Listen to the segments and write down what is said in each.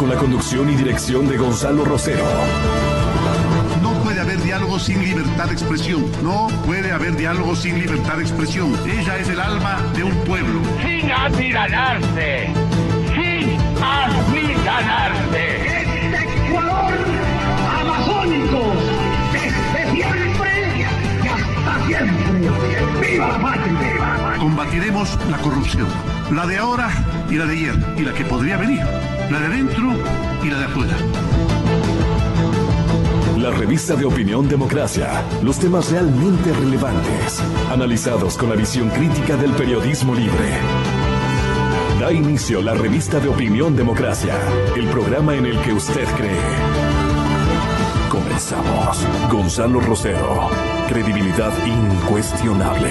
con la conducción y dirección de Gonzalo Rosero. No puede haber diálogo sin libertad de expresión. No puede haber diálogo sin libertad de expresión. Ella es el alma de un pueblo. Sin atiranarse, sin amilanarse. Este Ecuador amazónico, desde siempre y hasta siempre. ¡Viva la patria! Combatiremos la corrupción. La de ahora y la de ayer. Y la que podría venir. La de adentro y la de afuera. La revista de opinión Democracia. Los temas realmente relevantes. Analizados con la visión crítica del periodismo libre. Da inicio la revista de opinión Democracia. El programa en el que usted cree. Comenzamos. Gonzalo Rosero. Credibilidad incuestionable.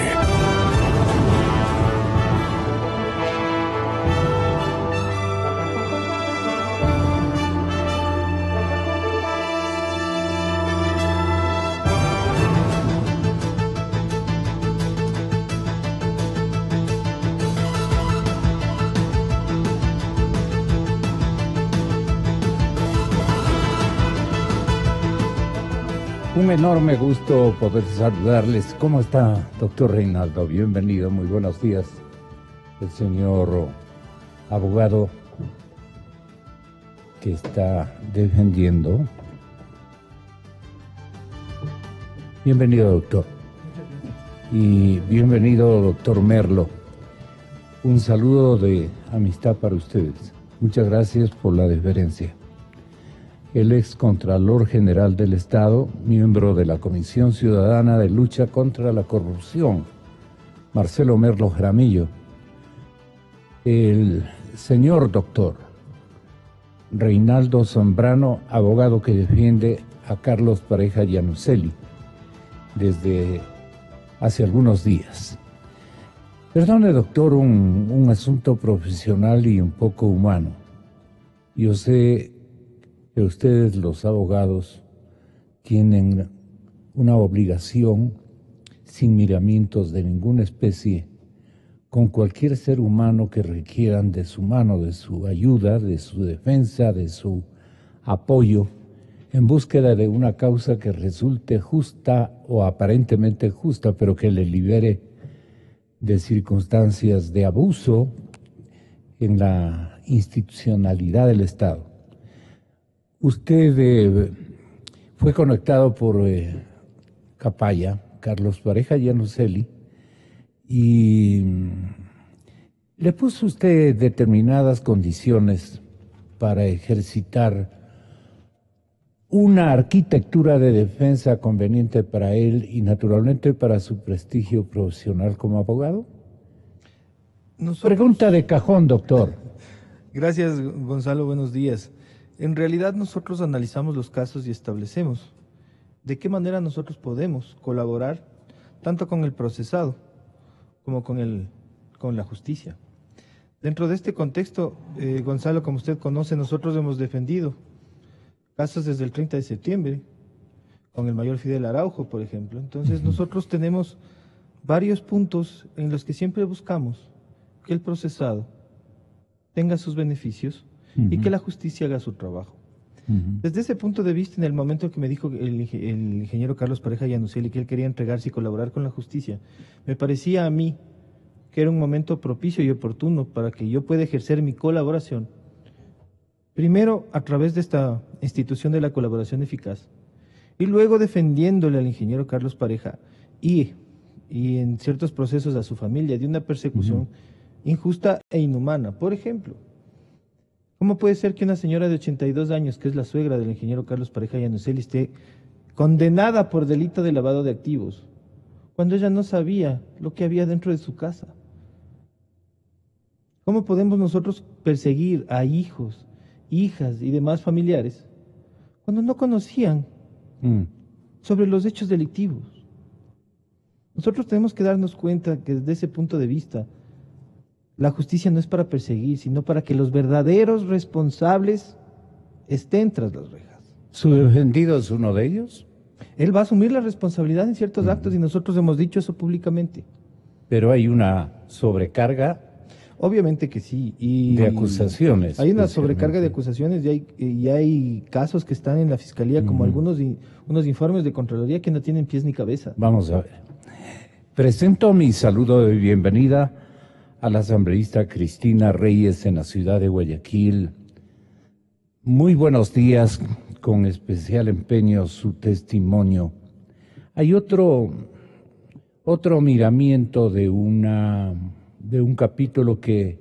Un enorme gusto poder saludarles. ¿Cómo está, doctor Reinaldo? Bienvenido, muy buenos días. El señor abogado que está defendiendo. Bienvenido, doctor. Y bienvenido, doctor Merlo. Un saludo de amistad para ustedes. Muchas gracias por la deferencia. El ex Contralor General del Estado, miembro de la Comisión Ciudadana de Lucha contra la Corrupción, Marcelo Merlo Jaramillo. El señor doctor Reinaldo Zambrano, abogado que defiende a Carlos Pareja Yanuseli desde hace algunos días. Perdone, doctor, un asunto profesional y un poco humano. Yo sé que ustedes, los abogados, tienen una obligación sin miramientos de ninguna especie con cualquier ser humano que requieran de su mano, de su ayuda, de su defensa, de su apoyo, en búsqueda de una causa que resulte justa o aparentemente justa, pero que le libere de circunstancias de abuso en la institucionalidad del Estado. Usted fue conectado por Capaya, Carlos Pareja Yanuseli, y le puso usted determinadas condiciones para ejercitar una arquitectura de defensa conveniente para él y naturalmente para su prestigio profesional como abogado. Pregunta de cajón, doctor. Gracias, Gonzalo, buenos días. En realidad nosotros analizamos los casos y establecemos de qué manera nosotros podemos colaborar tanto con el procesado como con la justicia. Dentro de este contexto, Gonzalo, como usted conoce, nosotros hemos defendido casos desde el 30 de septiembre, con el mayor Fidel Araujo, por ejemplo. Entonces nosotros tenemos varios puntos en los que siempre buscamos que el procesado tenga sus beneficios y que la justicia haga su trabajo. Desde ese punto de vista, en el momento que me dijo el ingeniero Carlos Pareja Yanuseli que él quería entregarse y colaborar con la justicia, me parecía a mí que era un momento propicio y oportuno para que yo pueda ejercer mi colaboración, primero a través de esta institución de la colaboración eficaz, y luego defendiéndole al ingeniero Carlos Pareja y en ciertos procesos a su familia de una persecución injusta e inhumana. Por ejemplo, ¿cómo puede ser que una señora de 82 años, que es la suegra del ingeniero Carlos Pareja Yanuseli, esté condenada por delito de lavado de activos, cuando ella no sabía lo que había dentro de su casa? ¿Cómo podemos nosotros perseguir a hijos, hijas y demás familiares cuando no conocían sobre los hechos delictivos? Nosotros tenemos que darnos cuenta que desde ese punto de vista la justicia no es para perseguir, sino para que los verdaderos responsables estén tras las rejas. ¿Su defendido es uno de ellos? Él va a asumir la responsabilidad en ciertos actos y nosotros hemos dicho eso públicamente. Pero hay una sobrecarga Obviamente que sí. Y de acusaciones. hay una sobrecarga de acusaciones y hay casos que están en la fiscalía, como unos informes de Contraloría que no tienen pies ni cabeza. Vamos a ver. Presento mi saludo de bienvenida a la asambleísta Cristina Reyes en la ciudad de Guayaquil. Muy buenos días, con especial empeño su testimonio. Hay otro miramiento de un capítulo que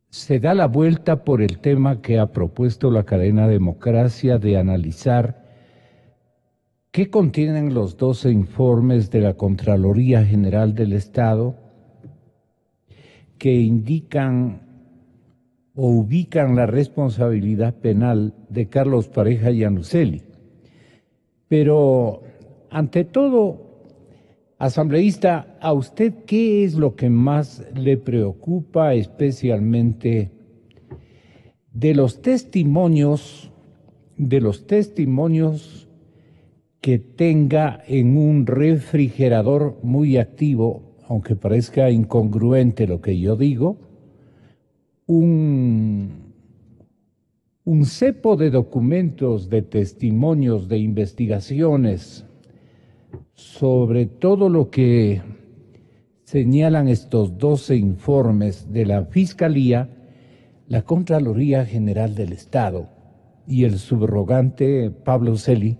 se da la vuelta por el tema que ha propuesto la cadena Democracia de analizar qué contienen los 12 informes de la Contraloría General del Estado que indican o ubican la responsabilidad penal de Carlos Pareja Yanuseli. Pero, ante todo, asambleísta, ¿a usted qué es lo que más le preocupa, especialmente de los testimonios que tenga en un refrigerador muy activo, aunque parezca incongruente lo que yo digo, un cepo de documentos, de testimonios, de investigaciones sobre todo lo que señalan estos 12 informes de la Fiscalía, la Contraloría General del Estado y el subrogante Pablo Celi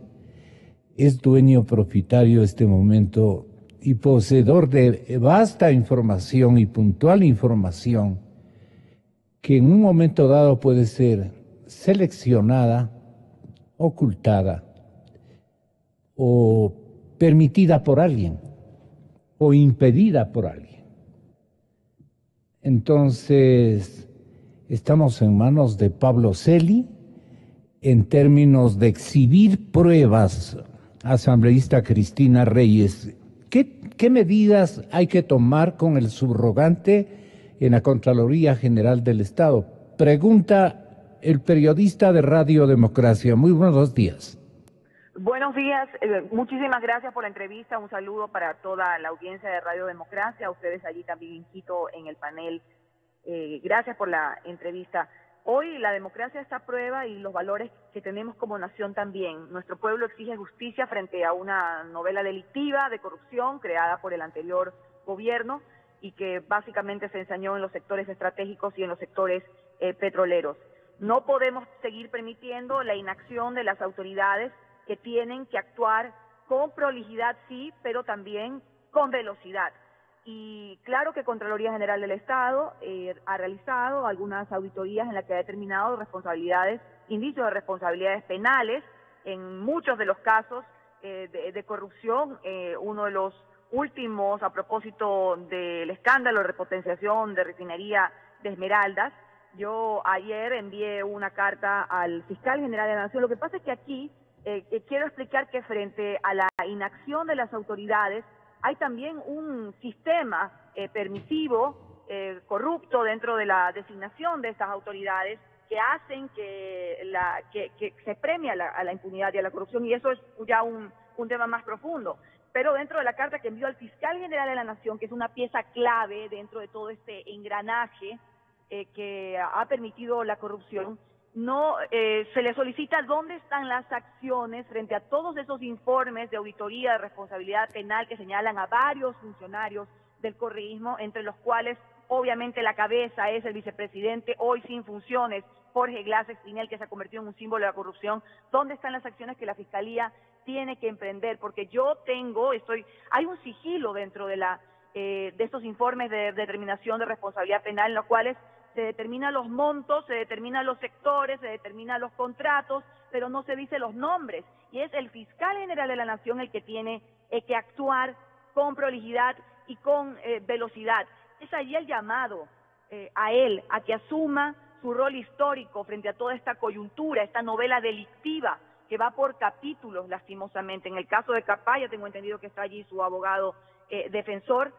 es dueño propietario en este momento y poseedor de vasta información y puntual información que en un momento dado puede ser seleccionada, ocultada o permitida por alguien o impedida por alguien. Entonces, estamos en manos de Pablo Celi en términos de exhibir pruebas. Asambleísta Cristina Reyes, ¿qué medidas hay que tomar con el subrogante en la Contraloría General del Estado? Pregunta el periodista de Radio Democracia. Muy buenos días. Buenos días, muchísimas gracias por la entrevista, un saludo para toda la audiencia de Radio Democracia, a ustedes allí también in situ en el panel, gracias por la entrevista. Hoy la democracia está a prueba y los valores que tenemos como nación también. Nuestro pueblo exige justicia frente a una novela delictiva de corrupción creada por el anterior gobierno y que básicamente se ensañó en los sectores estratégicos y en los sectores petroleros. No podemos seguir permitiendo la inacción de las autoridades que tienen que actuar con prolijidad, sí, pero también con velocidad. Y claro que Contraloría General del Estado ha realizado algunas auditorías en las que ha determinado responsabilidades, indicios de responsabilidades penales en muchos de los casos de corrupción. Uno de los últimos, a propósito del escándalo de repotenciación de refinería de Esmeraldas, yo ayer envié una carta al fiscal general de la Nación. Lo que pasa es que aquí quiero explicar que frente a la inacción de las autoridades hay también un sistema permisivo, corrupto dentro de la designación de estas autoridades que hacen que se premie a la impunidad y a la corrupción, y eso es ya un tema más profundo. Pero dentro de la carta que envió al fiscal general de la Nación, que es una pieza clave dentro de todo este engranaje que ha permitido la corrupción, se le solicita dónde están las acciones frente a todos esos informes de auditoría de responsabilidad penal que señalan a varios funcionarios del correísmo, entre los cuales obviamente la cabeza es el vicepresidente, hoy sin funciones, Jorge Glass Espinel, que se ha convertido en un símbolo de la corrupción. ¿Dónde están las acciones que la Fiscalía tiene que emprender? Porque hay un sigilo dentro de estos informes de determinación de responsabilidad penal, en los cuales se determinan los montos, se determinan los sectores, se determinan los contratos, pero no se dice los nombres. Y es el fiscal general de la Nación el que tiene que actuar con prolijidad y con velocidad. Es allí el llamado a él, a que asuma su rol histórico frente a toda esta coyuntura, esta novela delictiva que va por capítulos, lastimosamente. En el caso de Capaya, tengo entendido que está allí su abogado defensor.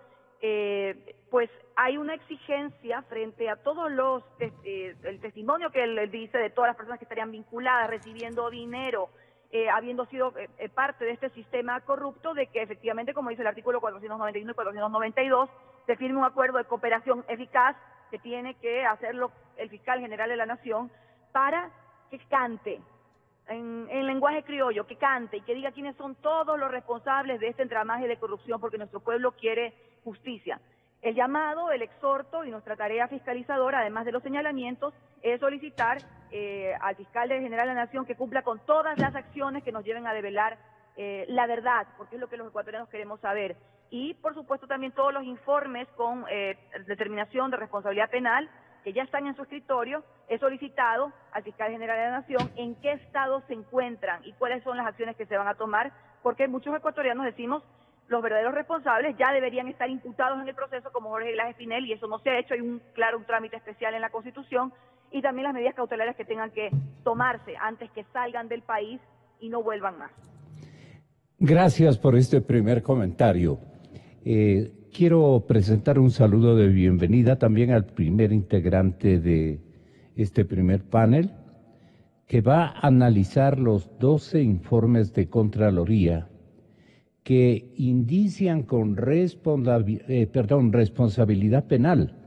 Pues hay una exigencia frente a todos el testimonio que él dice de todas las personas que estarían vinculadas, recibiendo dinero, habiendo sido parte de este sistema corrupto, de que efectivamente, como dice el artículo 491 y 492, se firme un acuerdo de cooperación eficaz que tiene que hacerlo el fiscal general de la Nación para que cante en lenguaje criollo, que cante y que diga quiénes son todos los responsables de este entramaje de corrupción, porque nuestro pueblo quiere justicia. El llamado, el exhorto y nuestra tarea fiscalizadora, además de los señalamientos, es solicitar al fiscal general de la Nación que cumpla con todas las acciones que nos lleven a develar la verdad, porque es lo que los ecuatorianos queremos saber. Y, por supuesto, también todos los informes con determinación de responsabilidad penal que ya están en su escritorio. He solicitado al fiscal general de la Nación en qué estado se encuentran y cuáles son las acciones que se van a tomar, porque muchos ecuatorianos decimos los verdaderos responsables ya deberían estar imputados en el proceso, como Jorge Glass Espinel, y eso no se ha hecho. Hay un trámite especial en la Constitución, y también las medidas cautelares que tengan que tomarse antes que salgan del país y no vuelvan más. Gracias por este primer comentario. Quiero presentar un saludo de bienvenida también al primer integrante de este primer panel, que va a analizar los 12 informes de Contraloría que indician con responsabilidad penal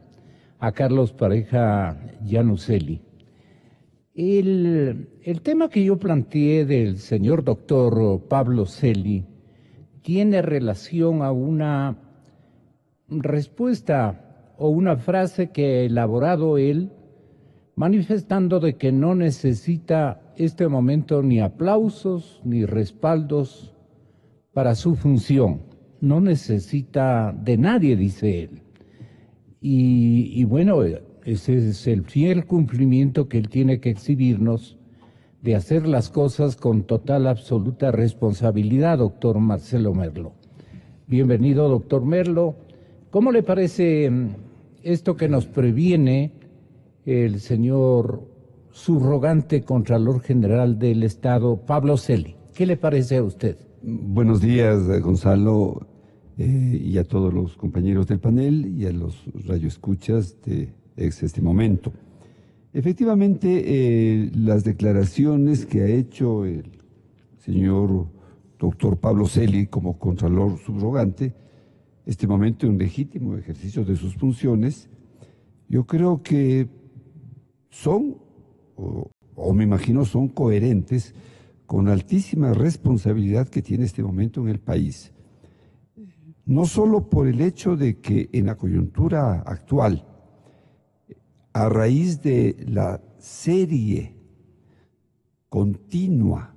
a Carlos Pareja Yannuzeli. El tema que yo planteé del señor doctor Pablo Celi tiene relación a una respuesta o una frase que ha elaborado él, manifestando de que no necesita este momento ni aplausos ni respaldos para su función. No necesita de nadie, dice él. Y bueno, ese es el fiel cumplimiento que él tiene que exhibirnos de hacer las cosas con total, absoluta responsabilidad, doctor Marcelo Merlo. Bienvenido, doctor Merlo. ¿Cómo le parece esto que nos previene el señor subrogante Contralor General del Estado, Pablo Celi? ¿Qué le parece a usted? Buenos días, Gonzalo, y a todos los compañeros del panel y a los radioescuchas de este momento. Efectivamente, las declaraciones que ha hecho el señor doctor Pablo Celi como Contralor subrogante, este momento en legítimo ejercicio de sus funciones, yo creo que son, o me imagino son coherentes con la altísima responsabilidad que tiene este momento en el país. No solo por el hecho de que en la coyuntura actual, a raíz de la serie continua,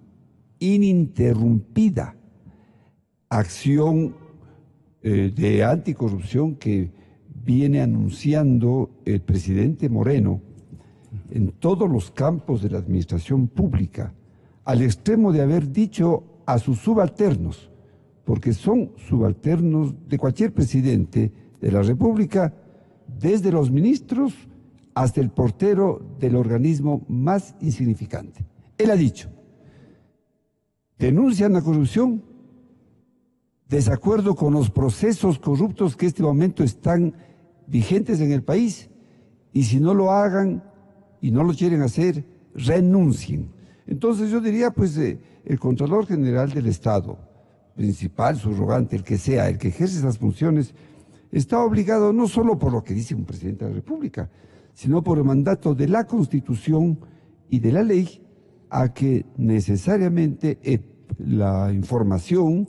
ininterrumpida acción de anticorrupción que viene anunciando el presidente Moreno en todos los campos de la administración pública, al extremo de haber dicho a sus subalternos, porque son subalternos de cualquier presidente de la República, desde los ministros hasta el portero del organismo más insignificante. Él ha dicho: denuncian la corrupción, desacuerdo con los procesos corruptos que en este momento están vigentes en el país, y si no lo hagan y no lo quieren hacer, renuncien. Entonces yo diría, pues, el Contralor General del Estado, principal, subrogante, el que sea, el que ejerce esas funciones, está obligado no solo por lo que dice un presidente de la República, sino por el mandato de la Constitución y de la ley, a que necesariamente la información,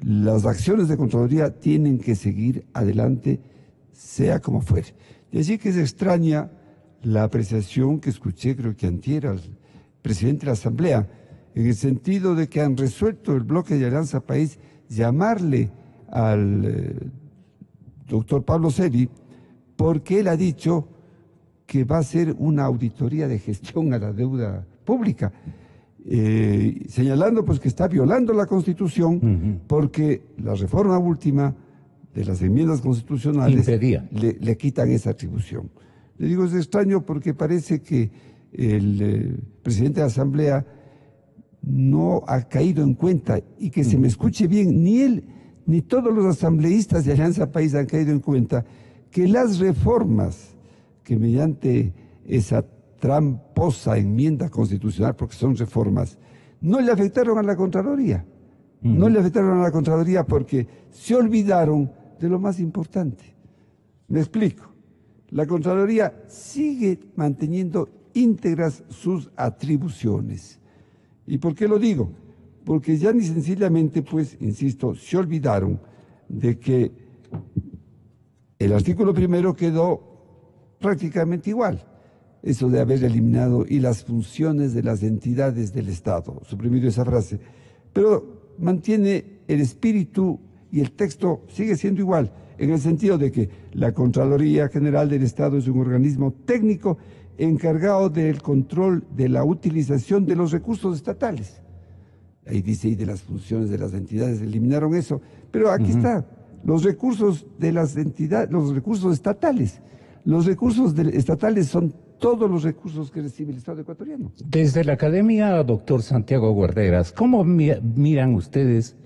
las acciones de Contraloría tienen que seguir adelante, sea como fuere. Y así que es extraña la apreciación que escuché, creo que antier, al presidente de la Asamblea, en el sentido de que han resuelto el bloque de Alianza País llamarle al doctor Pablo Celi, porque él ha dicho que va a hacer una auditoría de gestión a la deuda pública, señalando pues que está violando la Constitución, porque la reforma última de las enmiendas constitucionales le quitan esa atribución. Le digo, es extraño porque parece que el presidente de la Asamblea no ha caído en cuenta, y que se me escuche bien, ni él ni todos los asambleístas de Alianza País han caído en cuenta que las reformas que mediante esa tramposa enmienda constitucional, porque son reformas, no le afectaron a la Contraloría. No le afectaron a la Contraloría porque se olvidaron de lo más importante, Me explico. La Contraloría sigue manteniendo íntegras sus atribuciones. ¿Y por qué lo digo? Porque ya ni sencillamente, pues, insisto, se olvidaron de que el artículo 1 quedó prácticamente igual. Eso de haber eliminado y las funciones de las entidades del Estado, suprimido esa frase, pero mantiene el espíritu y el texto sigue siendo igual, en el sentido de que la Contraloría General del Estado es un organismo técnico encargado del control de la utilización de los recursos estatales. Ahí dice, y de las funciones de las entidades, eliminaron eso, pero aquí está, los recursos de las entidades, los recursos estatales. Los recursos estatales son todos los recursos que recibe el Estado ecuatoriano. Desde la academia, doctor Santiago Guarderas, ¿cómo miran ustedes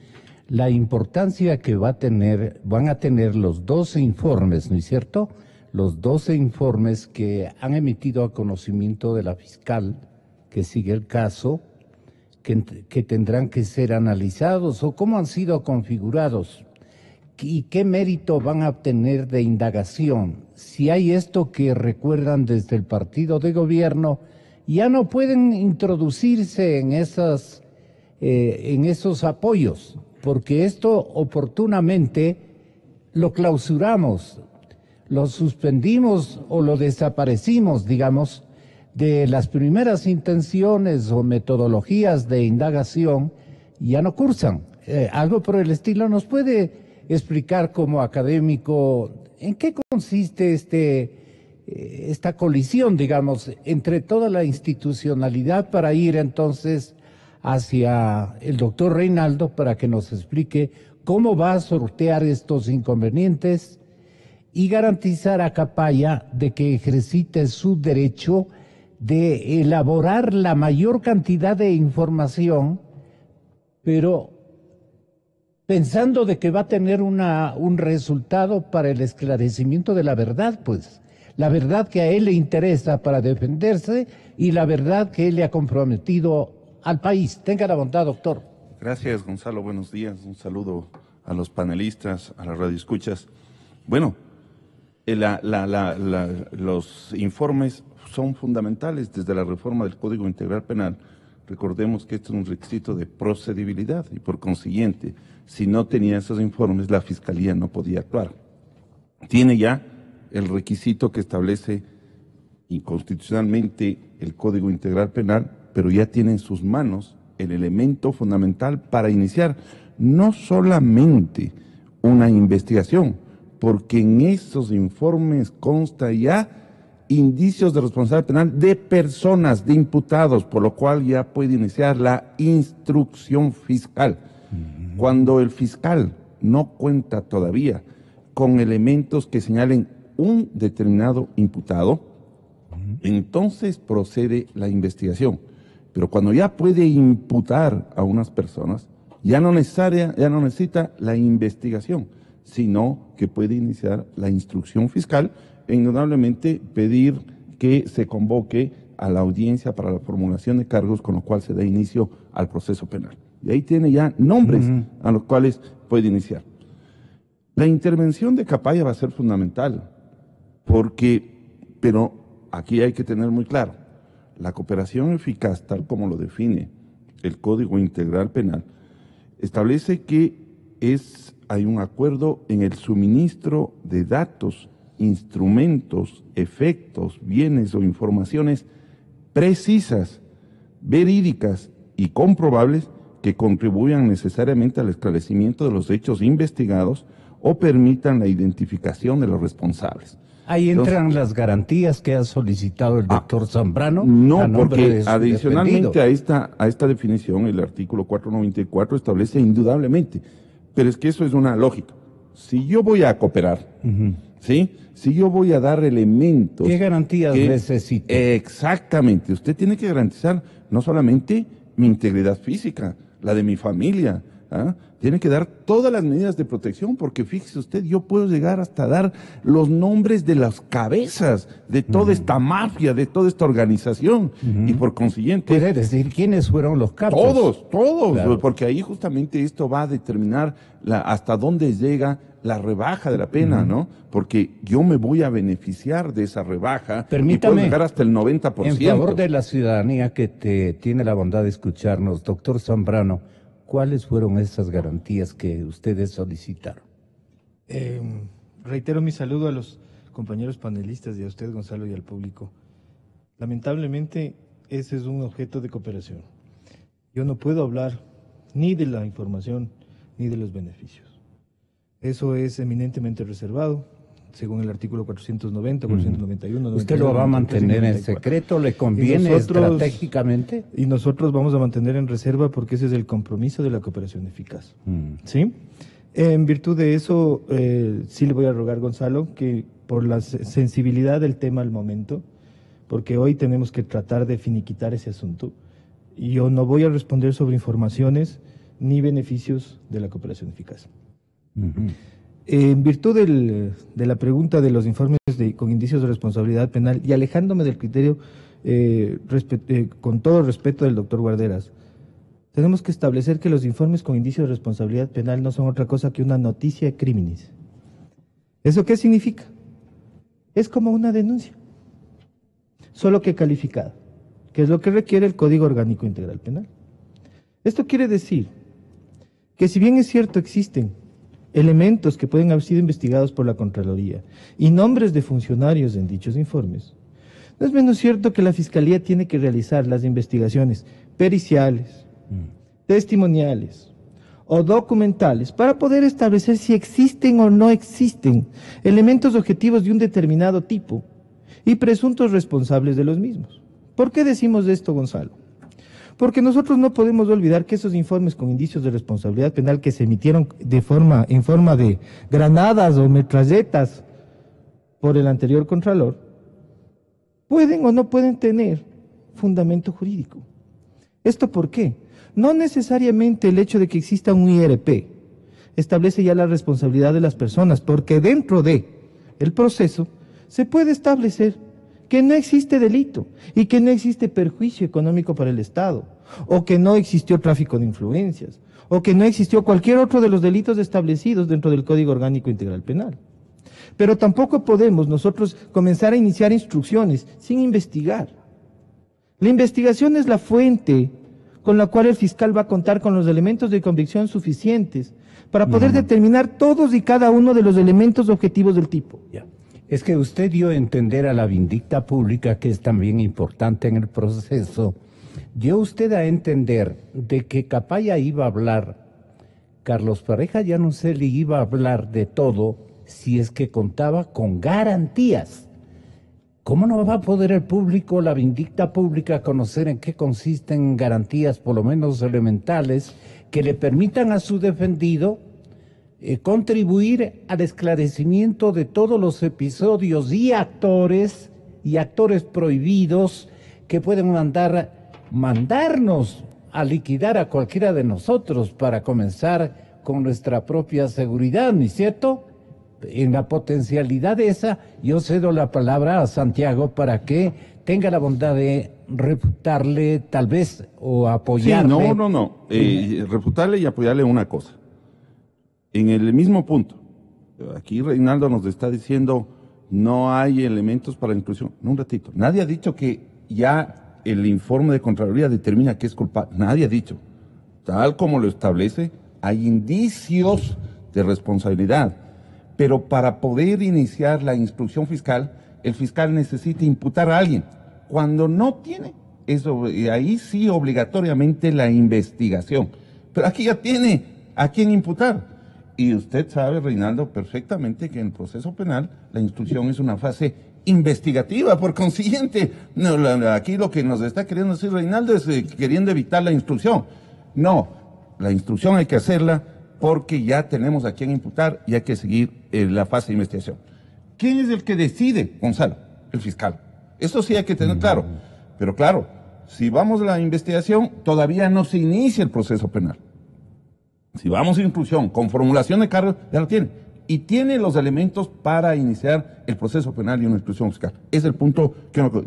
la importancia que van a tener los 12 informes, ¿no es cierto? Los 12 informes que han emitido a conocimiento de la fiscal que sigue el caso, que tendrán que ser analizados, o cómo han sido configurados y qué mérito van a obtener de indagación. Si hay esto que recuerdan desde el partido de gobierno, ya no pueden introducirse en esos apoyos, porque esto oportunamente lo clausuramos, lo suspendimos o lo desaparecimos, digamos, de las primeras intenciones o metodologías de indagación, ya no cursan. Algo por el estilo. ¿Nos puede explicar como académico en qué consiste esta colisión, digamos, entre toda la institucionalidad para ir entonces hacia el doctor Reinaldo para que nos explique cómo va a sortear estos inconvenientes y garantizar a Capaya de que ejercite su derecho de elaborar la mayor cantidad de información, pero pensando de que va a tener un resultado para el esclarecimiento de la verdad, pues, la verdad que a él le interesa para defenderse y la verdad que él le ha comprometido al país. Tenga la bondad, doctor. Gracias, Gonzalo. Buenos días. Un saludo a los panelistas, a las radioescuchas. Bueno, los informes son fundamentales desde la reforma del Código Integral Penal. Recordemos que esto es un requisito de procedibilidad y por consiguiente, si no tenía esos informes, la Fiscalía no podía actuar. Tiene ya el requisito que establece inconstitucionalmente el Código Integral Penal, pero ya tiene en sus manos el elemento fundamental para iniciar no solamente una investigación, porque en esos informes consta ya indicios de responsabilidad penal de personas, de imputados, por lo cual ya puede iniciar la instrucción fiscal. Cuando el fiscal no cuenta todavía con elementos que señalen un determinado imputado, entonces procede la investigación. Pero cuando ya puede imputar a unas personas, ya no necesita la investigación, sino que puede iniciar la instrucción fiscal e indudablemente pedir que se convoque a la audiencia para la formulación de cargos, con lo cual se da inicio al proceso penal. Y ahí tiene ya nombres a los cuales puede iniciar. La intervención de Capaya va a ser fundamental, pero aquí hay que tener muy claro, la cooperación eficaz, tal como lo define el Código Integral Penal, establece que hay un acuerdo en el suministro de datos, instrumentos, efectos, bienes o informaciones precisas, verídicas y comprobables que contribuyan necesariamente al esclarecimiento de los hechos investigados o permitan la identificación de los responsables. Ahí entran las garantías que ha solicitado el doctor Zambrano. No, porque adicionalmente a esta definición, el artículo 494 establece indudablemente, pero es que eso es una lógica. Si yo voy a cooperar, ¿sí? Si yo voy a dar elementos... ¿Qué garantías necesito? Exactamente. Usted tiene que garantizar no solamente mi integridad física, la de mi familia, ¿ah? Tiene que dar todas las medidas de protección, porque fíjese usted, yo puedo llegar hasta dar los nombres de las cabezas de toda esta mafia, de toda esta organización, y por consiguiente... ¿Puede decir quiénes fueron los capos? Todos, claro. Porque ahí justamente esto va a determinar hasta dónde llega la rebaja de la pena, ¿no? Porque yo me voy a beneficiar de esa rebaja. Permítame, y puedo llegar hasta el 90%. En favor de la ciudadanía que tiene la bondad de escucharnos, doctor Zambrano, ¿cuáles fueron esas garantías que ustedes solicitaron? Reitero mi saludo a los compañeros panelistas y a usted, Gonzalo, y al público. Lamentablemente, ese es un objeto de cooperación. Yo no puedo hablar ni de la información ni de los beneficios. Eso es eminentemente reservado, según el artículo 490, 491. ¿Usted lo va a mantener en secreto? ¿Le conviene estratégicamente? Y nosotros vamos a mantener en reserva porque ese es el compromiso de la cooperación eficaz. ¿Sí? En virtud de eso, sí le voy a rogar, Gonzalo, que por la sensibilidad del tema al momento, porque hoy tenemos que tratar de finiquitar ese asunto, y yo no voy a responder sobre informaciones ni beneficios de la cooperación eficaz. En virtud de la pregunta de los informes con indicios de responsabilidad penal y alejándome del criterio con todo respeto del doctor Guarderas, tenemos que establecer que los informes con indicios de responsabilidad penal no son otra cosa que una noticia de criminis. ¿Eso qué significa? Es como una denuncia, solo que calificada, que es lo que requiere el Código Orgánico Integral Penal. Esto quiere decir que si bien es cierto existen elementos que pueden haber sido investigados por la Contraloría y nombres de funcionarios en dichos informes, no es menos cierto que la Fiscalía tiene que realizar las investigaciones periciales, testimoniales o documentales para poder establecer si existen o no existen elementos objetivos de un determinado tipo y presuntos responsables de los mismos. ¿Por qué decimos esto, Gonzalo? Porque nosotros no podemos olvidar que esos informes con indicios de responsabilidad penal que se emitieron en forma de granadas o metralletas por el anterior Contralor, pueden o no pueden tener fundamento jurídico. ¿Esto por qué? No necesariamente el hecho de que exista un IRP establece ya la responsabilidad de las personas, porque dentro de el proceso se puede establecer que no existe delito y que no existe perjuicio económico para el Estado, o que no existió tráfico de influencias, o que no existió cualquier otro de los delitos establecidos dentro del Código Orgánico Integral Penal. Pero tampoco podemos nosotros comenzar a iniciar instrucciones sin investigar. La investigación es la fuente con la cual el fiscal va a contar con los elementos de convicción suficientes para poder determinar todos y cada uno de los elementos objetivos del tipo. Ya. Es que usted dio a entender a la vindicta pública, que es también importante en el proceso, dio usted a entender de que Capaya iba a hablar, Carlos Pareja Yanuseli iba a hablar de todo si es que contaba con garantías. ¿Cómo no va a poder el público, la vindicta pública, conocer en qué consisten garantías, por lo menos elementales, que le permitan a su defendido contribuir al esclarecimiento de todos los episodios y actores prohibidos que pueden mandarnos a liquidar a cualquiera de nosotros para comenzar con nuestra propia seguridad, ¿no es cierto? En la potencialidad esa, yo cedo la palabra a Santiago para que tenga la bondad de refutarle tal vez o apoyarle. Sí, no. Refutarle y apoyarle una cosa. En el mismo punto, aquí Reinaldo nos está diciendo no hay elementos para la inclusión. No, un ratito. Nadie ha dicho que ya el informe de Contraloría determina que es culpable. Nadie ha dicho. Tal como lo establece, hay indicios de responsabilidad. Pero para poder iniciar la instrucción fiscal, el fiscal necesita imputar a alguien. Cuando no tiene, eso, ahí sí obligatoriamente la investigación. Pero aquí ya tiene a quién imputar. Y usted sabe, Reinaldo, perfectamente que en el proceso penal la instrucción es una fase investigativa. Por consiguiente, aquí lo que nos está queriendo decir Reinaldo es queriendo evitar la instrucción. No, la instrucción hay que hacerla porque ya tenemos a quién imputar y hay que seguir la fase de investigación. ¿Quién es el que decide, Gonzalo? El fiscal. Eso sí hay que tener claro. Pero claro, si vamos a la investigación, todavía no se inicia el proceso penal. Si vamos a instrucción con formulación de cargo, ya lo tiene. Y tiene los elementos para iniciar el proceso penal y una instrucción fiscal. Es el punto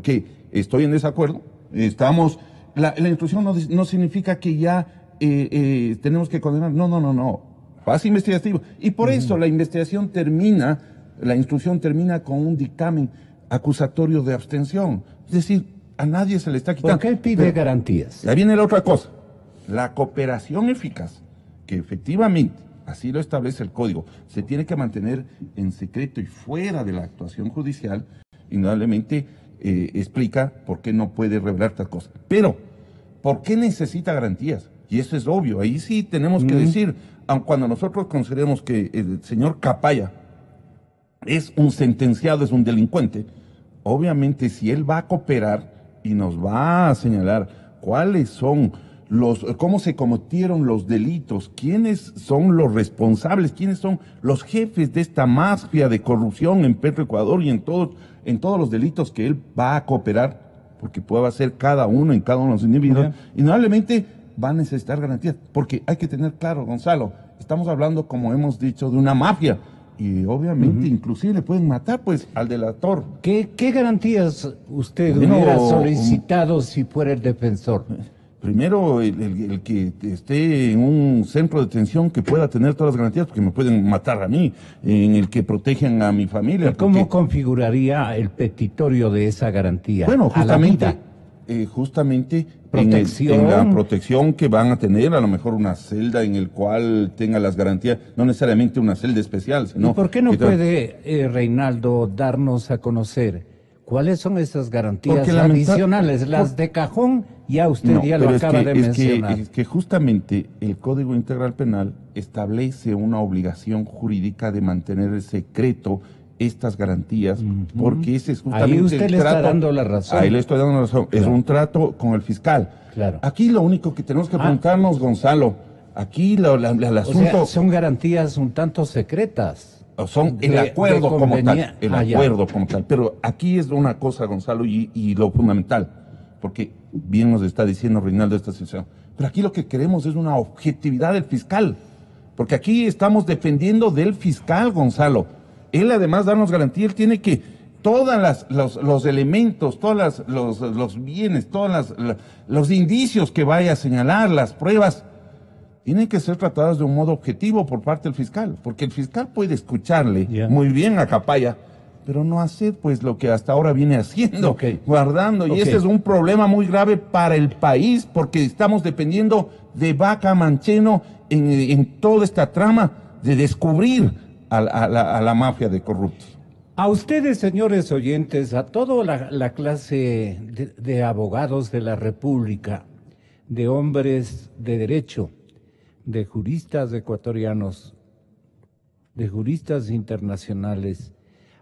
que estoy en desacuerdo. La instrucción no significa que ya tenemos que condenar. No. fase investigativa. Y por eso la investigación termina, la instrucción termina con un dictamen acusatorio de abstención. Es decir, a nadie se le está quitando. ¿Por qué pide garantías? Ahí viene la otra cosa. La cooperación eficaz, que efectivamente, así lo establece el código, se tiene que mantener en secreto y fuera de la actuación judicial, indudablemente explica por qué no puede revelar tal cosa. Pero, ¿por qué necesita garantías? Y eso es obvio, ahí sí tenemos que decir, aun cuando nosotros consideremos que el señor Capaya es un sentenciado, es un delincuente, obviamente si él va a cooperar y nos va a señalar cuáles son cómo se cometieron los delitos, quiénes son los responsables, quiénes son los jefes de esta mafia de corrupción en Petroecuador y en todos los delitos que él va a cooperar, porque puede hacer cada uno en cada uno de los individuos, indudablemente va a necesitar garantías, porque hay que tener claro, Gonzalo, estamos hablando, como hemos dicho, de una mafia, y obviamente inclusive le pueden matar pues al delator. ¿Qué garantías usted hubiera solicitado si fuera el defensor? Primero, el que esté en un centro de detención que pueda tener todas las garantías, porque me pueden matar a mí, en el que protegen a mi familia. ¿Cómo configuraría el petitorio de esa garantía? Bueno, justamente protección. En la protección que van a tener, a lo mejor una celda en el cual tenga las garantías, no necesariamente una celda especial, sino... ¿Y por qué no puede, Reinaldo, darnos a conocer cuáles son esas garantías adicionales? Las de cajón, ya usted ya lo acaba de mencionar. Es que justamente el Código Integral Penal establece una obligación jurídica de mantener el secreto estas garantías, porque ese es justamente ahí usted le está dando la razón. Ahí le estoy dando la razón. Claro. Es un trato con el fiscal. Claro. Aquí lo único que tenemos que preguntarnos, Gonzalo, aquí el asunto... O sea, son garantías un tanto secretas. Son el acuerdo como tal, acuerdo como tal. Pero aquí es una cosa, Gonzalo, y lo fundamental, porque bien nos está diciendo Reinaldo esta situación, pero aquí lo que queremos es una objetividad del fiscal, porque aquí estamos dependiendo del fiscal, Gonzalo. Él además de darnos garantía, él tiene que todos los elementos, todos los bienes, todos los indicios que vaya a señalar, las pruebas, tienen que ser tratadas de un modo objetivo por parte del fiscal, porque el fiscal puede escucharle muy bien a Capaya, pero no hacer pues lo que hasta ahora viene haciendo, guardando, y ese es un problema muy grave para el país, porque estamos dependiendo de Vaca Mancheno en toda esta trama de descubrir a la mafia de corruptos. A ustedes, señores oyentes, a toda la clase de abogados de la República, de hombres de derecho, de juristas ecuatorianos, de juristas internacionales,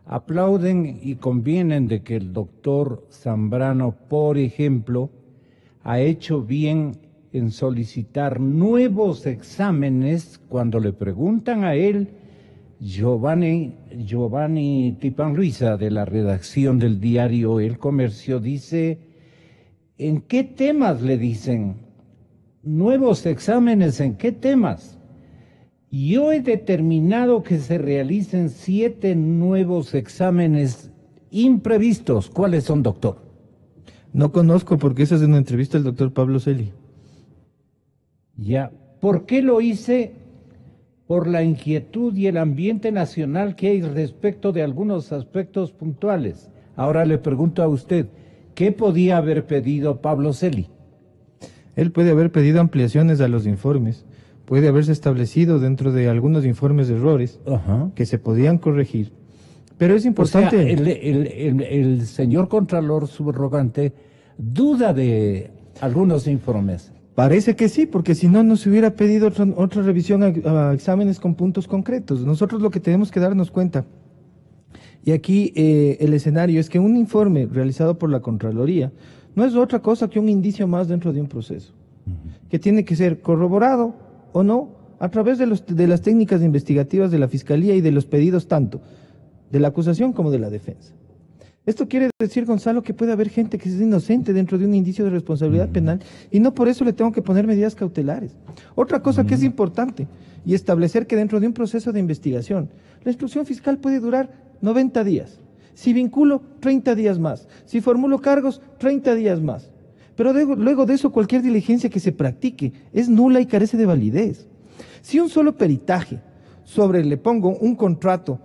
aplauden y convienen de que el doctor Zambrano, por ejemplo, ha hecho bien en solicitar nuevos exámenes cuando le preguntan a él. Giovanni Tipanluisa, de la redacción del diario El Comercio, dice, ¿en qué temas le dicen? ¿Nuevos exámenes en qué temas? Yo he determinado que se realicen 7 nuevos exámenes imprevistos. ¿Cuáles son, doctor? No conozco, porque esa es una entrevista del doctor Pablo Celi. Ya. ¿Por qué lo hice? Por la inquietud y el ambiente nacional que hay respecto de algunos aspectos puntuales. Ahora le pregunto a usted, ¿qué podía haber pedido Pablo Celi? Él puede haber pedido ampliaciones a los informes, puede haberse establecido dentro de algunos informes errores que se podían corregir, pero es importante... O sea, el señor Contralor subrogante duda de algunos informes. Parece que sí, porque si no, no se hubiera pedido otra revisión a exámenes con puntos concretos. Nosotros lo que tenemos que darnos cuenta, y aquí el escenario es que un informe realizado por la Contraloría no es otra cosa que un indicio más dentro de un proceso, que tiene que ser corroborado o no a través de las técnicas investigativas de la Fiscalía y de los pedidos tanto de la acusación como de la defensa. Esto quiere decir, Gonzalo, que puede haber gente que es inocente dentro de un indicio de responsabilidad penal y no por eso le tengo que poner medidas cautelares. Otra cosa que es importante y establecer que dentro de un proceso de investigación, la instrucción fiscal puede durar 90 días. Si vinculo, 30 días más. Si formulo cargos, 30 días más. Pero luego de eso, cualquier diligencia que se practique es nula y carece de validez. Si un solo peritaje le pongo un contrato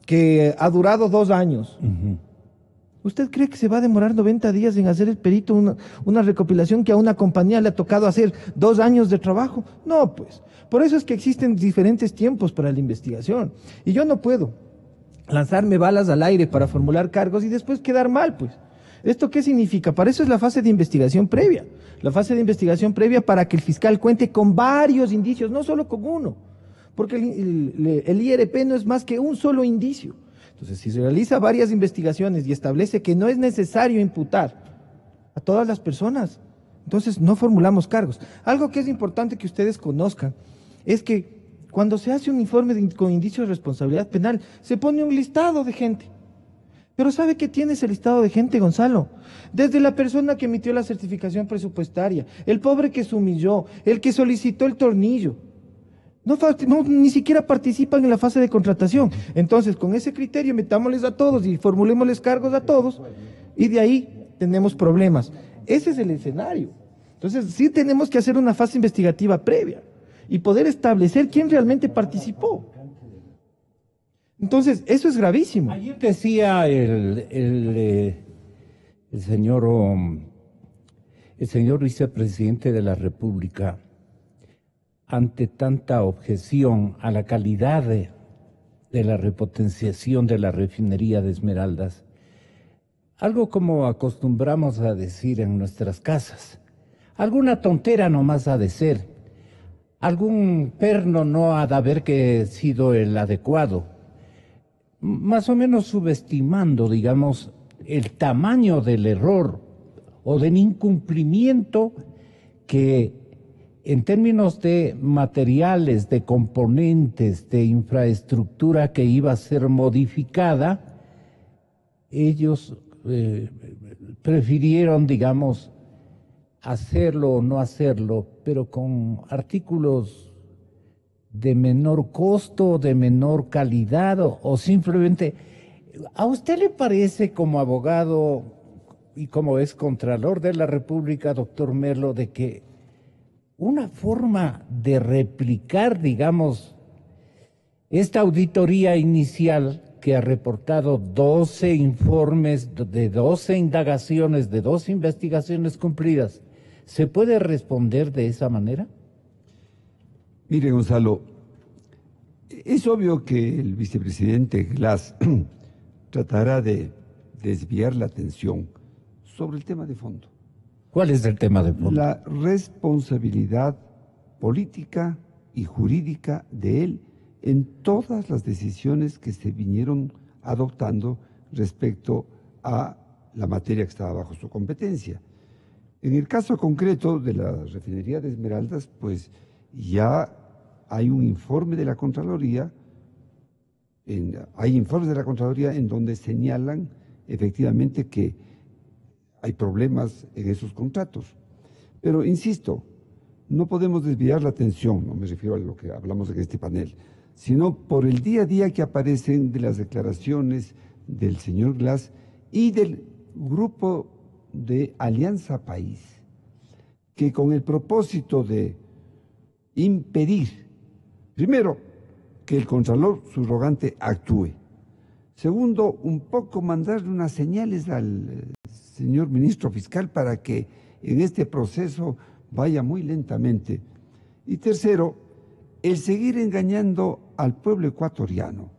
que ha durado 2 años, ¿usted cree que se va a demorar 90 días en hacer el perito una recopilación que a una compañía le ha tocado hacer 2 años de trabajo? No, pues. Por eso es que existen diferentes tiempos para la investigación. Y yo no puedo lanzarme balas al aire para formular cargos y después quedar mal, pues. ¿Esto qué significa? Para eso es la fase de investigación previa. La fase de investigación previa para que el fiscal cuente con varios indicios, no solo con uno. Porque el IRP no es más que un solo indicio. Entonces, si se realiza varias investigaciones y establece que no es necesario imputar a todas las personas, entonces no formulamos cargos. Algo que es importante que ustedes conozcan es que cuando se hace un informe con indicios de responsabilidad penal, se pone un listado de gente. Pero ¿sabe qué tiene ese listado de gente, Gonzalo? Desde la persona que emitió la certificación presupuestaria, el pobre que se humilló, el que solicitó el tornillo. Ni siquiera participan en la fase de contratación. Entonces, con ese criterio, metámosles a todos y formulémosles cargos a todos, y de ahí tenemos problemas. Ese es el escenario. Entonces, sí tenemos que hacer una fase investigativa previa y poder establecer quién realmente participó. Entonces, eso es gravísimo. Ayer decía el señor vicepresidente de la República, ante tanta objeción a la calidad de la repotenciación de la refinería de Esmeraldas, algo como acostumbramos a decir en nuestras casas, alguna tontera nomás ha de ser, algún perno no ha de haber que sido el adecuado, más o menos subestimando, digamos, el tamaño del error o del incumplimiento que en términos de materiales, de componentes, de infraestructura que iba a ser modificada, ellos prefirieron, digamos, hacerlo o no hacerlo, pero con artículos de menor costo, de menor calidad o simplemente... ¿A usted le parece como abogado y como es Contralor de la República, doctor Merlo, de que una forma de replicar, digamos, esta auditoría inicial que ha reportado 12 informes de 12 indagaciones, de 12 investigaciones cumplidas, ¿se puede responder de esa manera? Mire, Gonzalo, es obvio que el vicepresidente Glass tratará de desviar la atención sobre el tema de fondo. ¿Cuál es el tema de fondo? La responsabilidad política y jurídica de él en todas las decisiones que se vinieron adoptando respecto a la materia que estaba bajo su competencia. En el caso concreto de la refinería de Esmeraldas, pues ya hay un informe de la Contraloría, hay informes de la Contraloría en donde señalan efectivamente que hay problemas en esos contratos. Pero insisto, no podemos desviar la atención, no me refiero a lo que hablamos en este panel, sino por el día a día que aparecen de las declaraciones del señor Glass y del grupo de Alianza País, que con el propósito de impedir, primero, que el Contralor subrogante actúe. Segundo, un poco mandarle unas señales al señor ministro fiscal para que en este proceso vaya muy lentamente. Y tercero, el seguir engañando al pueblo ecuatoriano,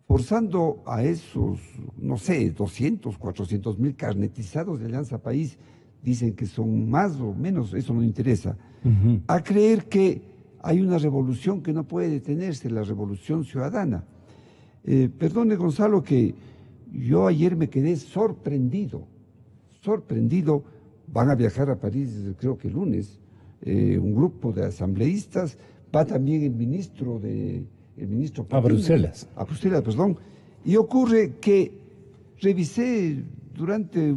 forzando a esos, no sé, 200, 400 mil carnetizados de Alianza País, dicen que son más o menos, eso no interesa, a creer que hay una revolución que no puede detenerse, la revolución ciudadana. Perdone, Gonzalo, que yo ayer me quedé sorprendido. Van a viajar a París, creo que el lunes, un grupo de asambleístas, va también el ministro Putin, a Bruselas. A Bruselas, perdón. Y ocurre que revisé durante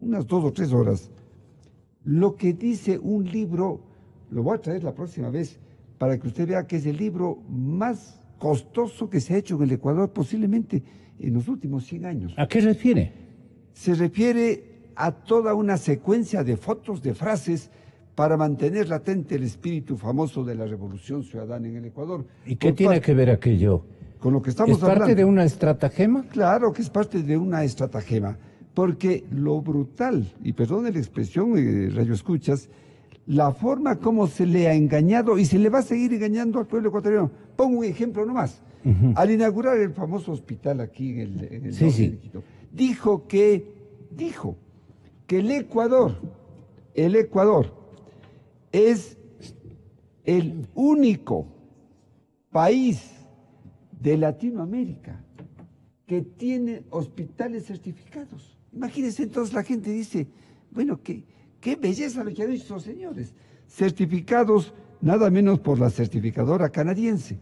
unas 2 o 3 horas lo que dice un libro, lo voy a traer la próxima vez, para que usted vea que es el libro más costoso que se ha hecho en el Ecuador, posiblemente en los últimos 100 años. ¿A qué refiere? Se refiere a toda una secuencia de fotos, de frases, para mantener latente el espíritu famoso de la Revolución Ciudadana en el Ecuador. ¿Y qué tiene que ver aquello? Con lo que estamos hablando. ¿Es parte de una estratagema? Claro que es parte de una estratagema, porque lo brutal, y perdone la expresión, Radio Escuchas, la forma como se le ha engañado y se le va a seguir engañando al pueblo ecuatoriano. Pongo un ejemplo nomás. Al inaugurar el famoso hospital aquí en el norte de Quito, dijo que el Ecuador es el único país de Latinoamérica que tiene hospitales certificados. Imagínense, entonces la gente dice, bueno, qué belleza lo que han hecho estos señores. Certificados nada menos por la certificadora canadiense.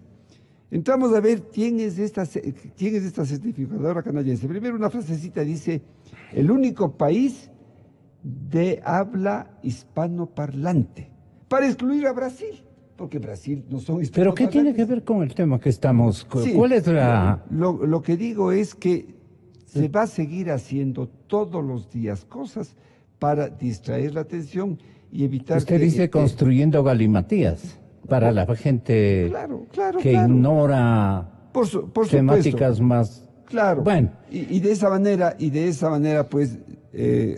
Entramos a ver quién es esta certificadora canadiense. Primero una frasecita dice, el único país de habla hispanoparlante, para excluir a Brasil, porque Brasil no son hispanoparlantes. ¿Pero qué tiene que ver con el tema que estamos? Sí, ¿Cuál es la...? Lo que digo es que se va a seguir haciendo todos los días cosas para distraer la atención y evitar... Usted dice construyendo galimatías para la gente que ignora por temáticas más... Claro. Bueno. Y de esa manera, pues,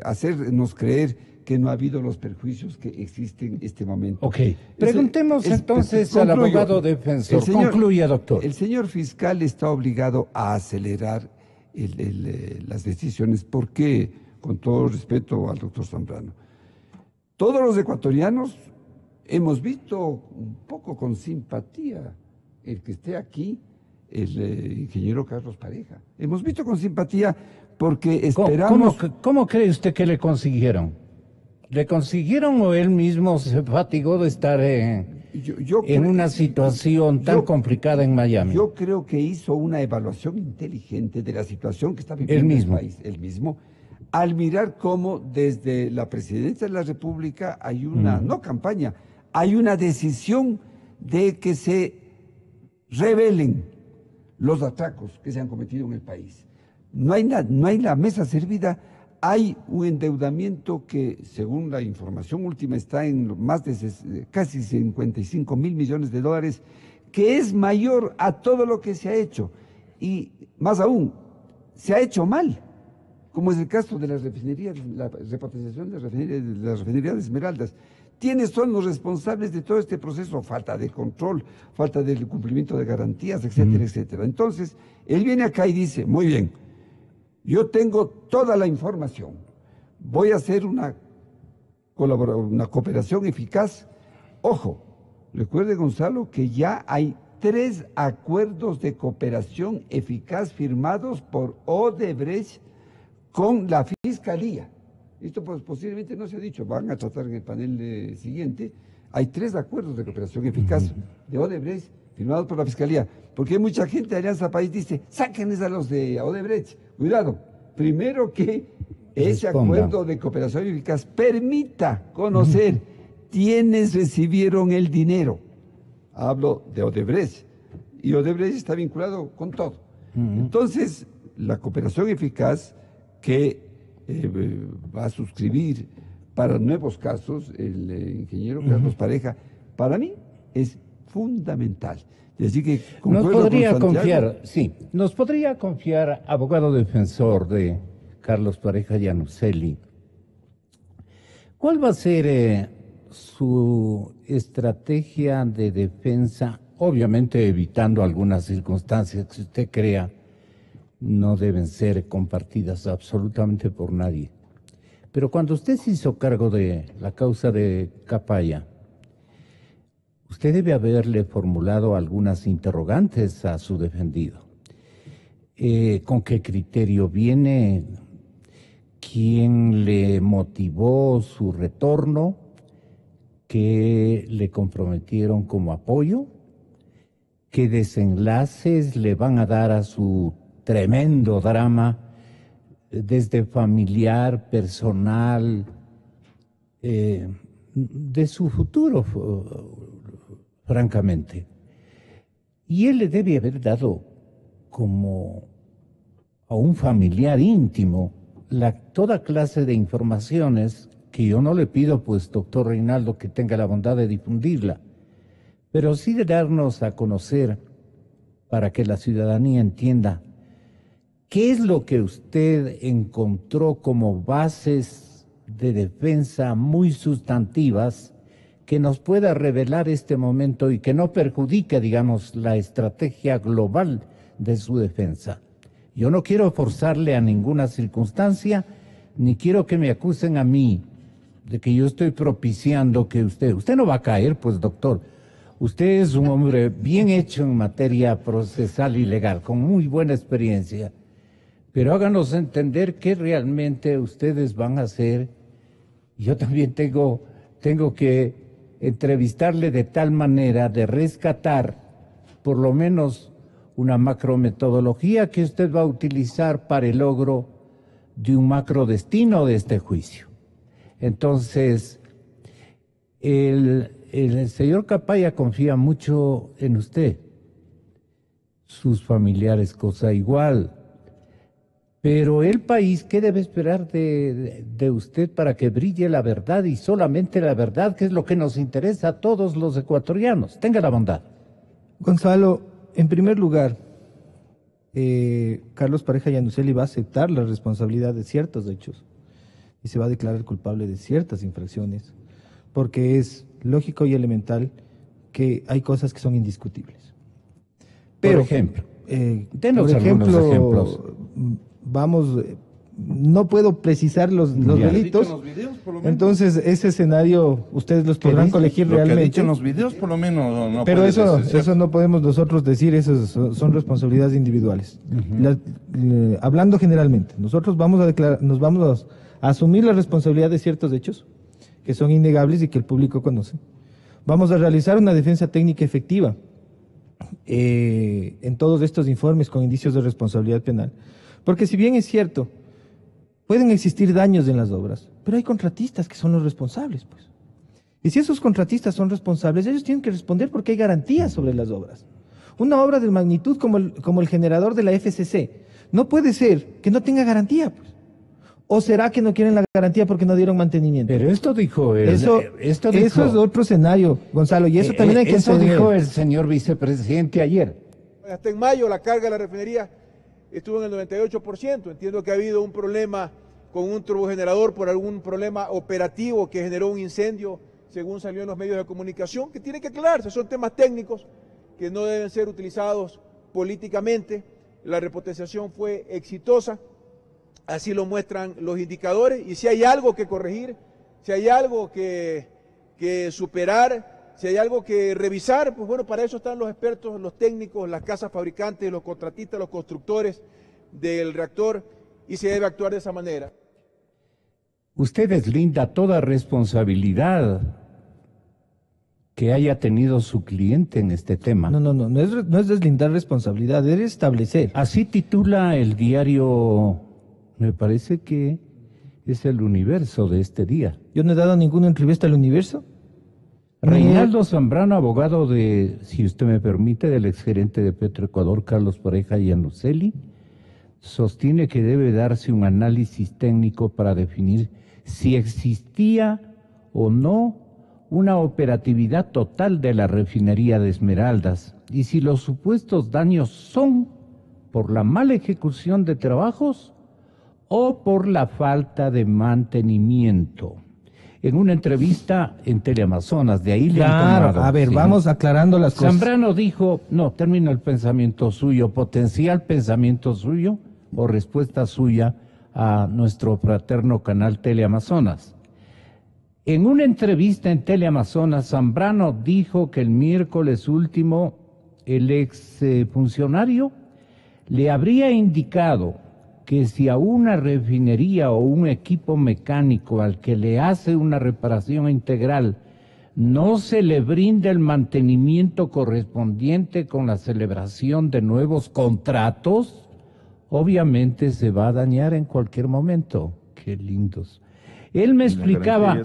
hacernos creer que no ha habido los perjuicios que existen en este momento. Ok. Preguntemos entonces al abogado defensor. Concluya, doctor. El señor fiscal está obligado a acelerar las decisiones porque, con todo respeto al doctor Zambrano, todos los ecuatorianos hemos visto un poco con simpatía el que esté aquí, el ingeniero Carlos Pareja. Hemos visto con simpatía porque esperamos... ¿Cómo cree usted que le consiguieron? ¿Le consiguieron o él mismo se fatigó de estar en una situación tan complicada en Miami? Yo creo que hizo una evaluación inteligente de la situación que está viviendo el país. Él mismo, al mirar cómo desde la presidencia de la República hay una, no campaña, hay una decisión de que se revelen los atracos que se han cometido en el país. No hay la mesa servida. Hay un endeudamiento que, según la información última, está en más de casi 55 mil millones de dólares, que es mayor a todo lo que se ha hecho. Y más aún, se ha hecho mal, como es el caso de las refinerías, la repatriación de la refinería de Esmeraldas. ¿Quiénes son los responsables de todo este proceso? Falta de control, falta del cumplimiento de garantías, etcétera, etcétera. Entonces, él viene acá y dice, muy bien, yo tengo toda la información, voy a hacer una cooperación eficaz. Ojo, recuerde, Gonzalo, que ya hay 3 acuerdos de cooperación eficaz firmados por Odebrecht con la Fiscalía. Esto pues, posiblemente no se ha dicho, van a tratar en el panel siguiente. Hay 3 acuerdos de cooperación eficaz de Odebrecht firmados por la Fiscalía, porque hay mucha gente de Alianza País dice, sáquenles a los de Odebrecht. Cuidado, primero que ese acuerdo de cooperación eficaz permita conocer quiénes recibieron el dinero. Hablo de Odebrecht, y Odebrecht está vinculado con todo. Entonces, la cooperación eficaz que va a suscribir para nuevos casos el ingeniero Carlos Pareja, para mí es fundamental. Así que nos podría confiar, abogado defensor de Carlos Pareja Yanuseli, ¿cuál va a ser su estrategia de defensa, obviamente evitando algunas circunstancias que usted crea no deben ser compartidas absolutamente por nadie? Pero cuando usted se hizo cargo de la causa de Capaya, usted debe haberle formulado algunas interrogantes a su defendido. ¿Con qué criterio viene? ¿Quién le motivó su retorno? ¿Qué le comprometieron como apoyo? ¿Qué desenlaces le van a dar a su tremendo drama, desde familiar, personal, de su futuro, francamente? Y él le debe haber dado como a un familiar íntimo toda clase de informaciones que yo no le pido, pues, doctor Reinaldo, que tenga la bondad de difundirla, pero sí de darnos a conocer para que la ciudadanía entienda qué es lo que usted encontró como bases de defensa muy sustantivas que nos pueda revelar este momento y que no perjudique, digamos, la estrategia global de su defensa. Yo no quiero forzarle a ninguna circunstancia, ni quiero que me acusen a mí de que yo estoy propiciando que usted no va a caer, pues, doctor. Usted es un hombre bien hecho en materia procesal y legal, con muy buena experiencia, pero háganos entender qué realmente ustedes van a hacer. Yo también tengo que entrevistarle de tal manera de rescatar por lo menos una macrometodología que usted va a utilizar para el logro de un macrodestino de este juicio. Entonces, el señor Capaya confía mucho en usted, sus familiares cosa igual, pero el país, ¿qué debe esperar de usted para que brille la verdad y solamente la verdad, que es lo que nos interesa a todos los ecuatorianos? Tenga la bondad. Gonzalo, en primer lugar, Carlos Pareja Yanuseli va a aceptar la responsabilidad de ciertos hechos y se va a declarar culpable de ciertas infracciones, porque es lógico y elemental que hay cosas que son indiscutibles. Pero, por ejemplo, denos algunos ejemplos. Vamos, no puedo precisar los delitos, entonces ese escenario ustedes los podrán colegir realmente. Lo que ha dicho en los videos, por lo menos, no. Pero eso no podemos nosotros decir, eso son responsabilidades individuales. Hablando generalmente, nosotros nos vamos a asumir la responsabilidad de ciertos hechos que son innegables y que el público conoce. Vamos a realizar una defensa técnica efectiva en todos estos informes con indicios de responsabilidad penal. Porque si bien es cierto, pueden existir daños en las obras, pero hay contratistas que son los responsables, pues. Y si esos contratistas son responsables, ellos tienen que responder porque hay garantías sobre las obras. Una obra de magnitud como el generador de la FCC, no puede ser que no tenga garantía, pues. ¿O será que no quieren la garantía porque no dieron mantenimiento? Pero esto dijo eso es otro escenario, Gonzalo, y eso también hay que eso dijo el señor vicepresidente ayer. Hasta en mayo la carga de la refinería estuvo en el 98%. Entiendo que ha habido un problema con un turbogenerador por algún problema operativo que generó un incendio, según salió en los medios de comunicación, que tiene que aclararse. Son temas técnicos que no deben ser utilizados políticamente. La repotenciación fue exitosa, así lo muestran los indicadores, y si hay algo que corregir, si hay algo que superar, si hay algo que revisar, pues bueno, para eso están los expertos, los técnicos, las casas fabricantes, los contratistas, los constructores del reactor, y se debe actuar de esa manera. Usted deslinda toda responsabilidad que haya tenido su cliente en este tema. No es deslindar responsabilidad, es establecer. Así titula el diario, me parece que es El Universo de este día. Yo no he dado ninguna entrevista al Universo. Reinaldo Zambrano, abogado de, si usted me permite, del exgerente de Petroecuador, Carlos Pareja Yanuseli, sostiene que debe darse un análisis técnico para definir si existía o no una operatividad total de la refinería de Esmeraldas y si los supuestos daños son por la mala ejecución de trabajos o por la falta de mantenimiento. En una entrevista en Teleamazonas, de ahí le han tomado. A ver, vamos aclarando las cosas. Zambrano dijo, no, termino el pensamiento suyo, potencial pensamiento suyo o respuesta suya a nuestro fraterno canal Teleamazonas. En una entrevista en Teleamazonas, Zambrano dijo que el miércoles último el ex funcionario le habría indicado que si a una refinería o un equipo mecánico al que le hace una reparación integral no se le brinda el mantenimiento correspondiente con la celebración de nuevos contratos, obviamente se va a dañar en cualquier momento. Qué lindos. Él me explicaba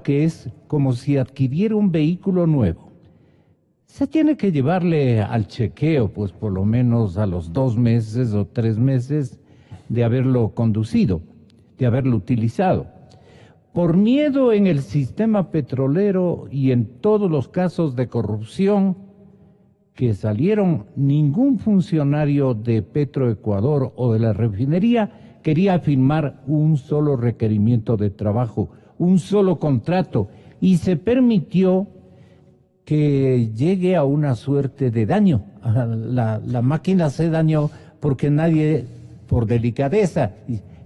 que es como si adquiriera un vehículo nuevo. Se tiene que llevarle al chequeo, pues por lo menos a los 2 meses o 3 meses de haberlo conducido. de haberlo utilizado. Por miedo en el sistema petrolero y en todos los casos de corrupción que salieron, ningún funcionario de Petroecuador o de la refinería quería firmar un solo requerimiento de trabajo, un solo contrato, y se permitió que llegue a una suerte de daño. La máquina se dañó porque nadie, por delicadeza,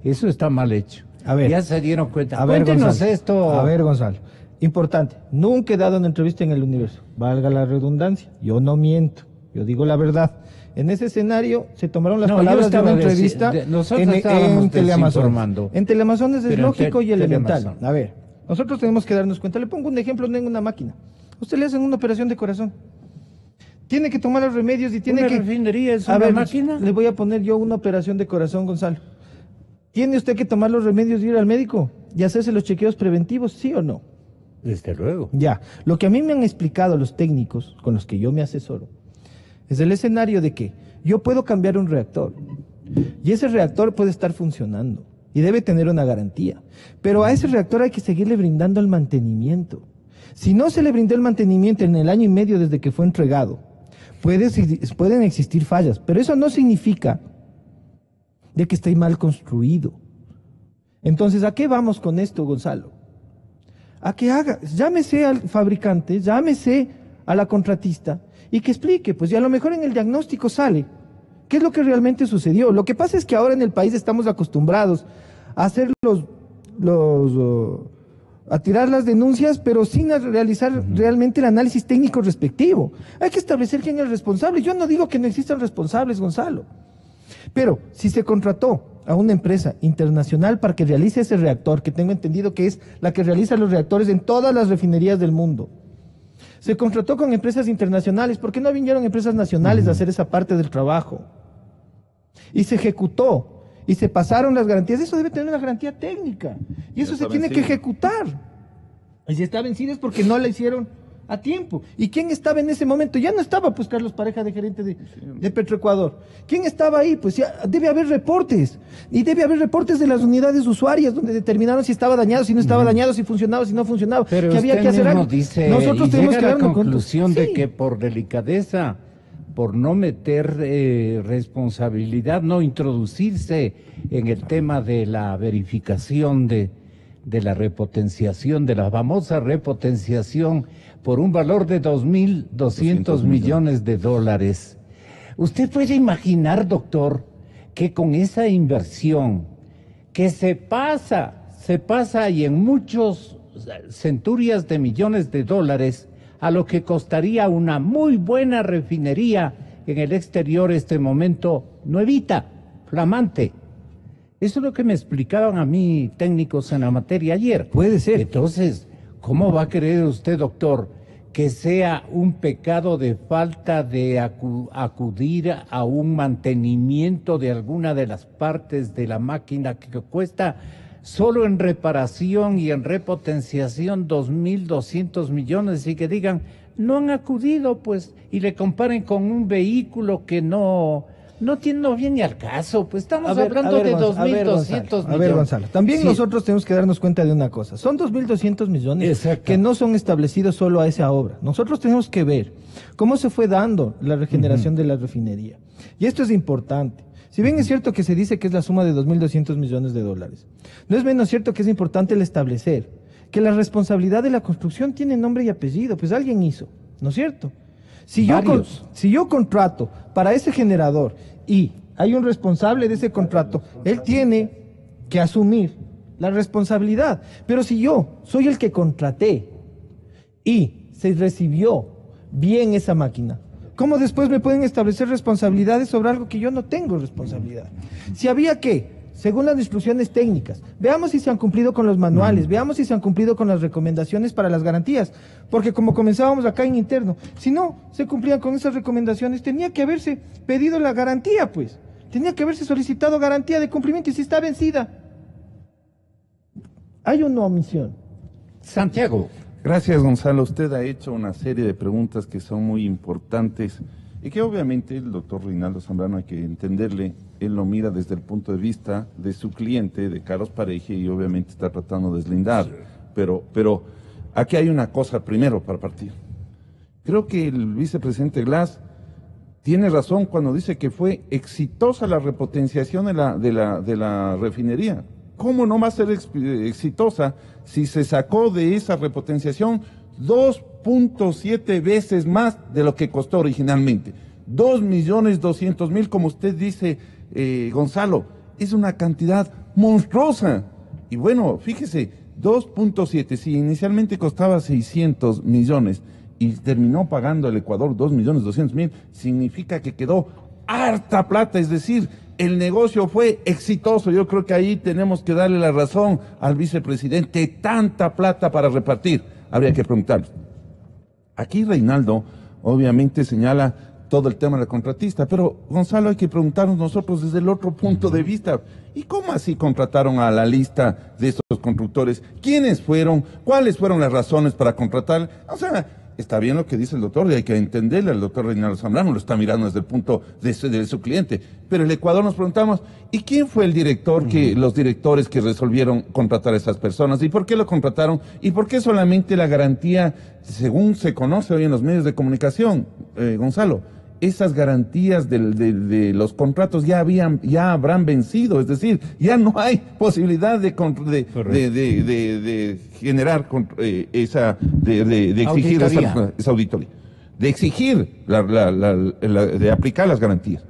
eso está mal hecho. A ver, ya se dieron cuenta. A ver, Cuéntenos Gonzalo, esto. A ver, Gonzalo. Importante. Nunca he dado una entrevista en El Universo. Valga la redundancia. Yo no miento. Yo digo la verdad. En ese escenario se tomaron las palabras de una entrevista en Teleamazonas. En Teleamazonas es lógico y elemental. A ver, nosotros tenemos que darnos cuenta. Le pongo un ejemplo en una máquina. Usted le hacen una operación de corazón. Tiene que tomar los remedios y tiene que... refinería es una máquina? Le voy a poner yo una operación de corazón, Gonzalo. ¿Tiene usted que tomar los remedios y ir al médico y hacerse los chequeos preventivos, sí o no? Desde luego. Ya, lo que a mí me han explicado los técnicos con los que yo me asesoro es el escenario de que yo puedo cambiar un reactor y ese reactor puede estar funcionando y debe tener una garantía, pero a ese reactor hay que seguirle brindando el mantenimiento. Si no se le brindó el mantenimiento en el año y medio desde que fue entregado, pueden existir fallas, pero eso no significa de que esté mal construido. Entonces, ¿a qué vamos con esto, Gonzalo? A que haga, llámese al fabricante, llámese a la contratista y que explique, pues, y a lo mejor en el diagnóstico sale qué es lo que realmente sucedió. Lo que pasa es que ahora en el país estamos acostumbrados a hacer a tirar las denuncias, pero sin realizar realmente el análisis técnico respectivo. Hay que establecer quién es el responsable. Yo no digo que no existan responsables, Gonzalo. Pero si se contrató a una empresa internacional para que realice ese reactor, que tengo entendido que es la que realiza los reactores en todas las refinerías del mundo, se contrató con empresas internacionales, ¿por qué no vinieron empresas nacionales a hacer esa parte del trabajo? Y se ejecutó, y se pasaron las garantías. Eso debe tener una garantía técnica, y eso se tiene que ejecutar. Y si está vencido es porque no la hicieron a tiempo. ¿Y quién estaba en ese momento? Ya no estaba pues Carlos Pareja de gerente de Petroecuador. ¿Quién estaba ahí? Pues ya debe haber reportes. Y debe haber reportes de las unidades usuarias donde determinaron si estaba dañado, si no estaba dañado, si funcionaba, si no funcionaba. Pero que había que hacer algo. Dice, nosotros tenemos que dar la conclusión de que por delicadeza, por no meter responsabilidad, no introducirse en el tema de la verificación de la repotenciación, de la famosa repotenciación, por un valor de 2.200 millones de dólares. ¿Usted puede imaginar, doctor, que con esa inversión que se pasa y en muchos centurias de millones de dólares, a lo que costaría una muy buena refinería en el exterior este momento, nuevita, flamante? Eso es lo que me explicaban a mí técnicos en la materia ayer. Puede ser. Entonces, ¿cómo va a creer usted, doctor, que sea un pecado de falta de acudir a un mantenimiento de alguna de las partes de la máquina que cuesta solo en reparación y en repotenciación 2.200 millones y que digan, no han acudido, pues, y le comparen con un vehículo que no viene al caso? Pues estamos hablando de 2.200 millones. A ver, Gonzalo, también nosotros tenemos que darnos cuenta de una cosa. Son 2.200 millones que no son establecidos solo a esa obra. Nosotros tenemos que ver cómo se fue dando la regeneración de la refinería. Y esto es importante. Si bien es cierto que se dice que es la suma de 2.200 millones de dólares, no es menos cierto que es importante el establecer que la responsabilidad de la construcción tiene nombre y apellido. Pues alguien hizo, ¿no es cierto? Si yo contrato para ese generador y hay un responsable de ese contrato, él tiene que asumir la responsabilidad. Pero si yo soy el que contraté y se recibió bien esa máquina, ¿cómo después me pueden establecer responsabilidades sobre algo que yo no tengo responsabilidad? Si había que, según las instrucciones técnicas, veamos si se han cumplido con los manuales, veamos si se han cumplido con las recomendaciones para las garantías, porque como comenzábamos acá en interno, si no se cumplían con esas recomendaciones, tenía que haberse pedido la garantía, pues, tenía que haberse solicitado garantía de cumplimiento, y si está vencida, hay una omisión. Santiago. Gracias, Gonzalo. Usted ha hecho una serie de preguntas que son muy importantes y que obviamente el doctor Reinaldo Zambrano hay que entenderle él lo mira desde el punto de vista de su cliente, de Carlos Pareja, y obviamente está tratando de deslindar. Pero aquí hay una cosa primero para partir. Creo que el vicepresidente Glass tiene razón cuando dice que fue exitosa la repotenciación de la refinería. ¿Cómo no va a ser exitosa si se sacó de esa repotenciación 2.7 veces más de lo que costó originalmente? 2.200.000, como usted dice, Gonzalo, es una cantidad monstruosa. Y bueno, fíjese, 2.7, si inicialmente costaba 600 millones y terminó pagando el Ecuador 2.200.000, significa que quedó harta plata, es decir, el negocio fue exitoso. Yo creo que ahí tenemos que darle la razón al vicepresidente, tanta plata para repartir. Habría que preguntarle. Aquí Reinaldo obviamente señala todo el tema de la contratista, pero Gonzalo, hay que preguntarnos nosotros desde el otro punto de vista. ¿Y cómo así contrataron a la lista de esos constructores? ¿Quiénes fueron? ¿Cuáles fueron las razones para contratar? O sea, está bien lo que dice el doctor, y hay que entenderle, el doctor Reinaldo Zambrano lo está mirando desde el punto de su cliente. Pero el Ecuador nos preguntamos, ¿y quién fue el director los directores que resolvieron contratar a esas personas? ¿Y por qué lo contrataron? ¿Y por qué solamente la garantía, según se conoce hoy en los medios de comunicación, Gonzalo? Esas garantías de los contratos ya habrán vencido, es decir, ya no hay posibilidad de generar de exigir esa auditoría, de exigir de aplicar las garantías.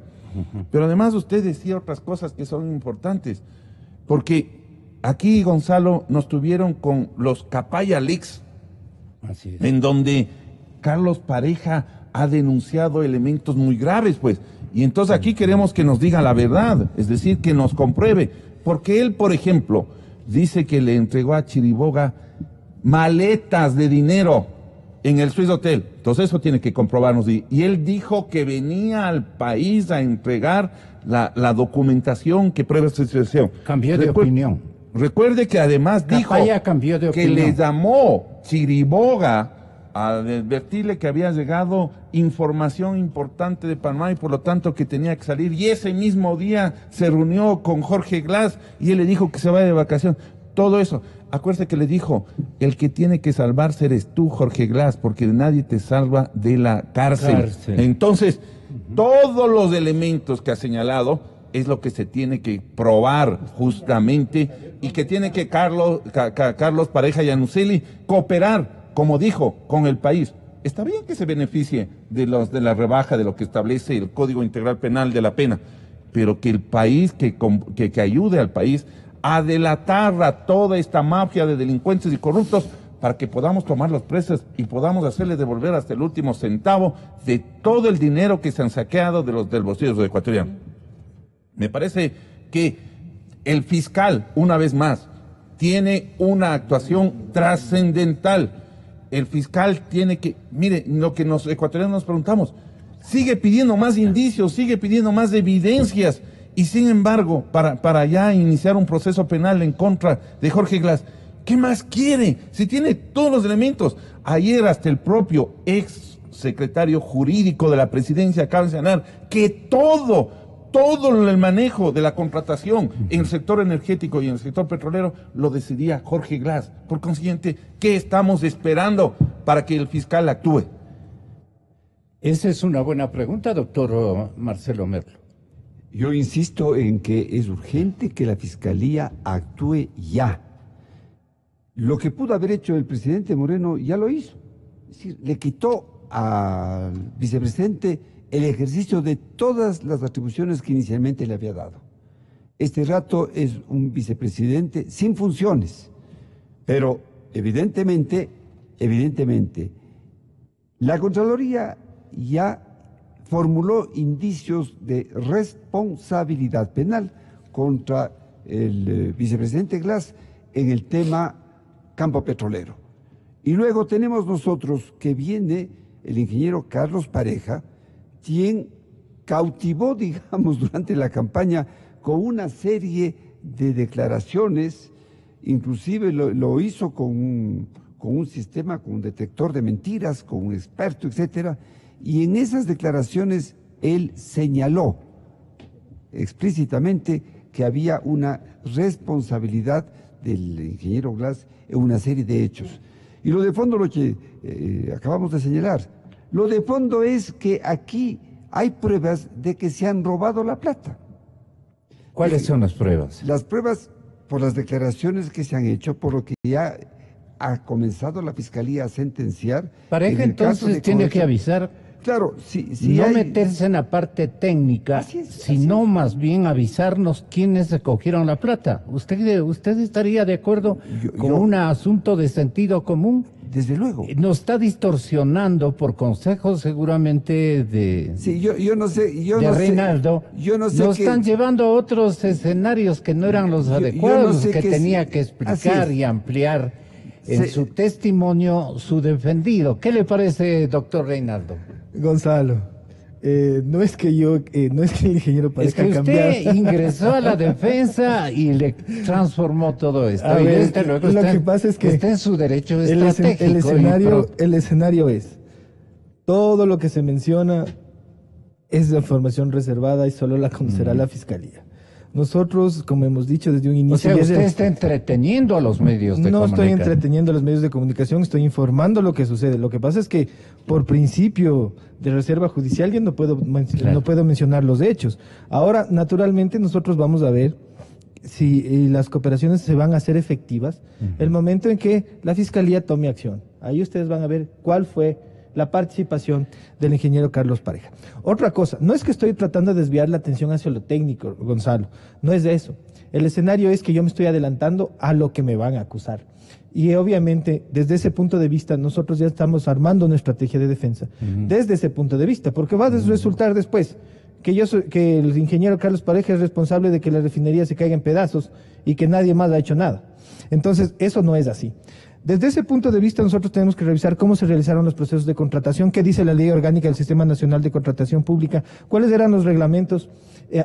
Pero además usted decía otras cosas que son importantes, porque aquí, Gonzalo, nos tuvieron con los Capaya Leaks, en donde Carlos Pareja ha denunciado elementos muy graves, pues. Y entonces aquí queremos que nos diga la verdad, es decir, que nos compruebe. Porque él, por ejemplo, dice que le entregó a Chiriboga maletas de dinero en el Swiss Hotel. Entonces eso tiene que comprobarnos. Y él dijo que venía al país a entregar la documentación que prueba esta situación. Cambió de opinión. Recuerde que además dijo que le llamó Chiriboga a advertirle que había llegado información importante de Panamá y por lo tanto que tenía que salir. Y ese mismo día se reunió con Jorge Glass y él le dijo que se vaya de vacación. Todo eso. Acuérdate que le dijo, el que tiene que salvarse eres tú, Jorge Glass, porque nadie te salva de la cárcel. Entonces, todos los elementos que ha señalado es lo que se tiene que probar justamente y que tiene que Carlos Pareja Yanuseli cooperar, como dijo, con el país. Está bien que se beneficie de la rebaja de lo que establece el Código Integral Penal de la pena, pero que el país, que ayude al país a delatar a toda esta mafia de delincuentes y corruptos para que podamos tomar los presos y podamos hacerles devolver hasta el último centavo de todo el dinero que se han saqueado del bolsillo de los ecuatorianos. Me parece que el fiscal, una vez más, tiene una actuación trascendental. El fiscal tiene que, mire, lo que los ecuatorianos nos preguntamos, sigue pidiendo más indicios, sigue pidiendo más evidencias, y sin embargo, para ya iniciar un proceso penal en contra de Jorge Glass, ¿qué más quiere? Si tiene todos los elementos. Ayer hasta el propio ex secretario jurídico de la presidencia acaba de señalar que todo el manejo de la contratación en el sector energético y en el sector petrolero lo decidía Jorge Glass. Por consiguiente, ¿qué estamos esperando para que el fiscal actúe? Esa es una buena pregunta, doctor Marcelo Merlo. Yo insisto en que es urgente que la Fiscalía actúe ya. Lo que pudo haber hecho el presidente Moreno ya lo hizo. Es decir, le quitó al vicepresidente el ejercicio de todas las atribuciones que inicialmente le había dado. Este rato es un vicepresidente sin funciones, pero evidentemente, la Contraloría ya formuló indicios de responsabilidad penal contra el vicepresidente Glass en el tema campo petrolero. Y luego tenemos nosotros que viene el ingeniero Carlos Pareja, quien cautivó, digamos, durante la campaña con una serie de declaraciones, inclusive lo hizo con un sistema, con un detector de mentiras, con un experto, etcétera, y en esas declaraciones él señaló explícitamente que había una responsabilidad del ingeniero Glass en una serie de hechos. Y lo de fondo, lo que acabamos de señalar, lo de fondo es que aquí hay pruebas de que se han robado la plata. ¿Cuáles son las pruebas? Las pruebas por las declaraciones que se han hecho, por lo que ya ha comenzado la Fiscalía a sentenciar. Pareja entonces tiene que avisar. Claro, si no hay... meterse en la parte técnica, sino más bien avisarnos quiénes recogieron la plata. ¿Usted estaría de acuerdo con un asunto de sentido común? Desde luego. Nos está distorsionando por consejos seguramente de... Sí, yo no sé... Reinaldo. Yo no sé nos están llevando a otros escenarios que no eran los adecuados, que tenía que explicar y ampliar en su testimonio su defendido. ¿Qué le parece, doctor Reinaldo? Gonzalo, no es que el ingeniero parezca cambiar. Es que usted ingresó a la defensa y le transformó todo esto. A ver, lo que pasa es que está en su derecho estratégico. El escenario es, todo lo que se menciona es de información reservada y solo la conocerá la Fiscalía. Nosotros, como hemos dicho desde un inicio... O sea, usted está entreteniendo a los medios de comunicación. No estoy entreteniendo a los medios de comunicación, estoy informando lo que sucede. Lo que pasa es que, por principio de reserva judicial, yo no puedo mencionar los hechos. Ahora, naturalmente, nosotros vamos a ver si las cooperaciones se van a hacer efectivas el momento en que la Fiscalía tome acción. Ahí ustedes van a ver cuál fue la participación del ingeniero Carlos Pareja. Otra cosa, no es que estoy tratando de desviar la atención hacia lo técnico, Gonzalo, no es de eso. El escenario es que yo me estoy adelantando a lo que me van a acusar. Y obviamente, desde ese punto de vista, nosotros ya estamos armando una estrategia de defensa. Desde ese punto de vista, porque va a resultar después que el ingeniero Carlos Pareja es responsable de que la refinería se caiga en pedazos y que nadie más ha hecho nada. Entonces, eso no es así. Desde ese punto de vista, nosotros tenemos que revisar cómo se realizaron los procesos de contratación, qué dice la Ley Orgánica del Sistema Nacional de Contratación Pública, cuáles eran los reglamentos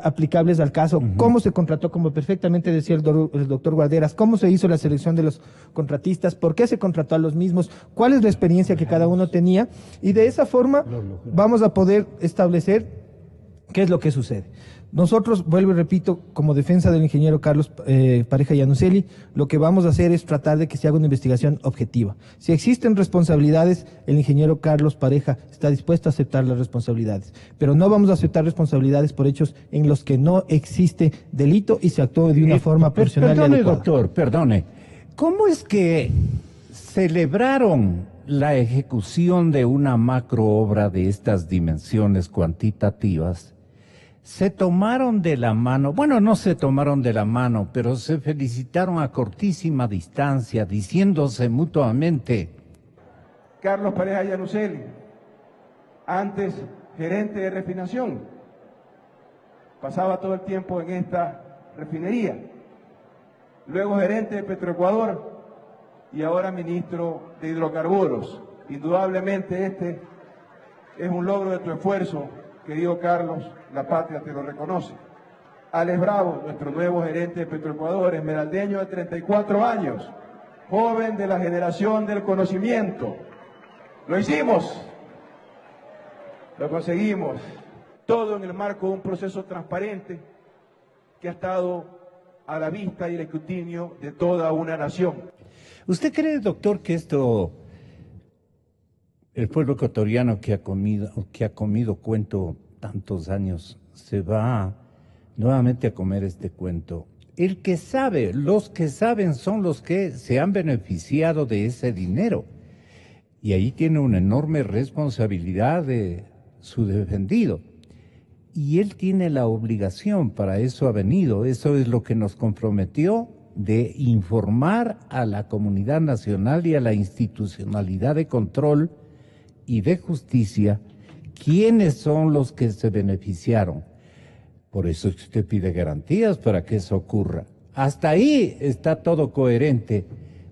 aplicables al caso, cómo se contrató, como perfectamente decía el doctor Guarderas, cómo se hizo la selección de los contratistas, por qué se contrató a los mismos, cuál es la experiencia que cada uno tenía, y de esa forma vamos a poder establecer qué es lo que sucede. Nosotros, vuelvo y repito, como defensa del ingeniero Carlos Pareja Iannuzzelli, lo que vamos a hacer es tratar de que se haga una investigación objetiva. Si existen responsabilidades, el ingeniero Carlos Pareja está dispuesto a aceptar las responsabilidades, pero no vamos a aceptar responsabilidades por hechos en los que no existe delito y se actuó de una forma personal y adecuada. Perdone, doctor, perdone. ¿Cómo es que celebraron la ejecución de una macroobra de estas dimensiones cuantitativas? Se tomaron de la mano, bueno, no se tomaron de la mano, pero se felicitaron a cortísima distancia, diciéndose mutuamente. Carlos Pareja Iannuzzelli, antes gerente de refinación, pasaba todo el tiempo en esta refinería, luego gerente de Petroecuador y ahora ministro de Hidrocarburos. Indudablemente este es un logro de tu esfuerzo, querido Carlos, la patria te lo reconoce. Alex Bravo, nuestro nuevo gerente de Petroecuador, esmeraldeño de 34 años, joven de la generación del conocimiento. Lo hicimos, lo conseguimos, todo en el marco de un proceso transparente que ha estado a la vista y el escrutinio de toda una nación. ¿Usted cree, doctor, que el pueblo ecuatoriano que ha comido cuento tantos años, se va nuevamente a comer este cuento? El que sabe, los que saben son los que se han beneficiado de ese dinero. Y ahí tiene una enorme responsabilidad de su defendido. Y él tiene la obligación, para eso ha venido, eso es lo que nos comprometió, de informar a la comunidad nacional y a la institucionalidad de control y de justicia quiénes son los que se beneficiaron. Por eso es que usted pide garantías para que eso ocurra. Hasta ahí está todo coherente,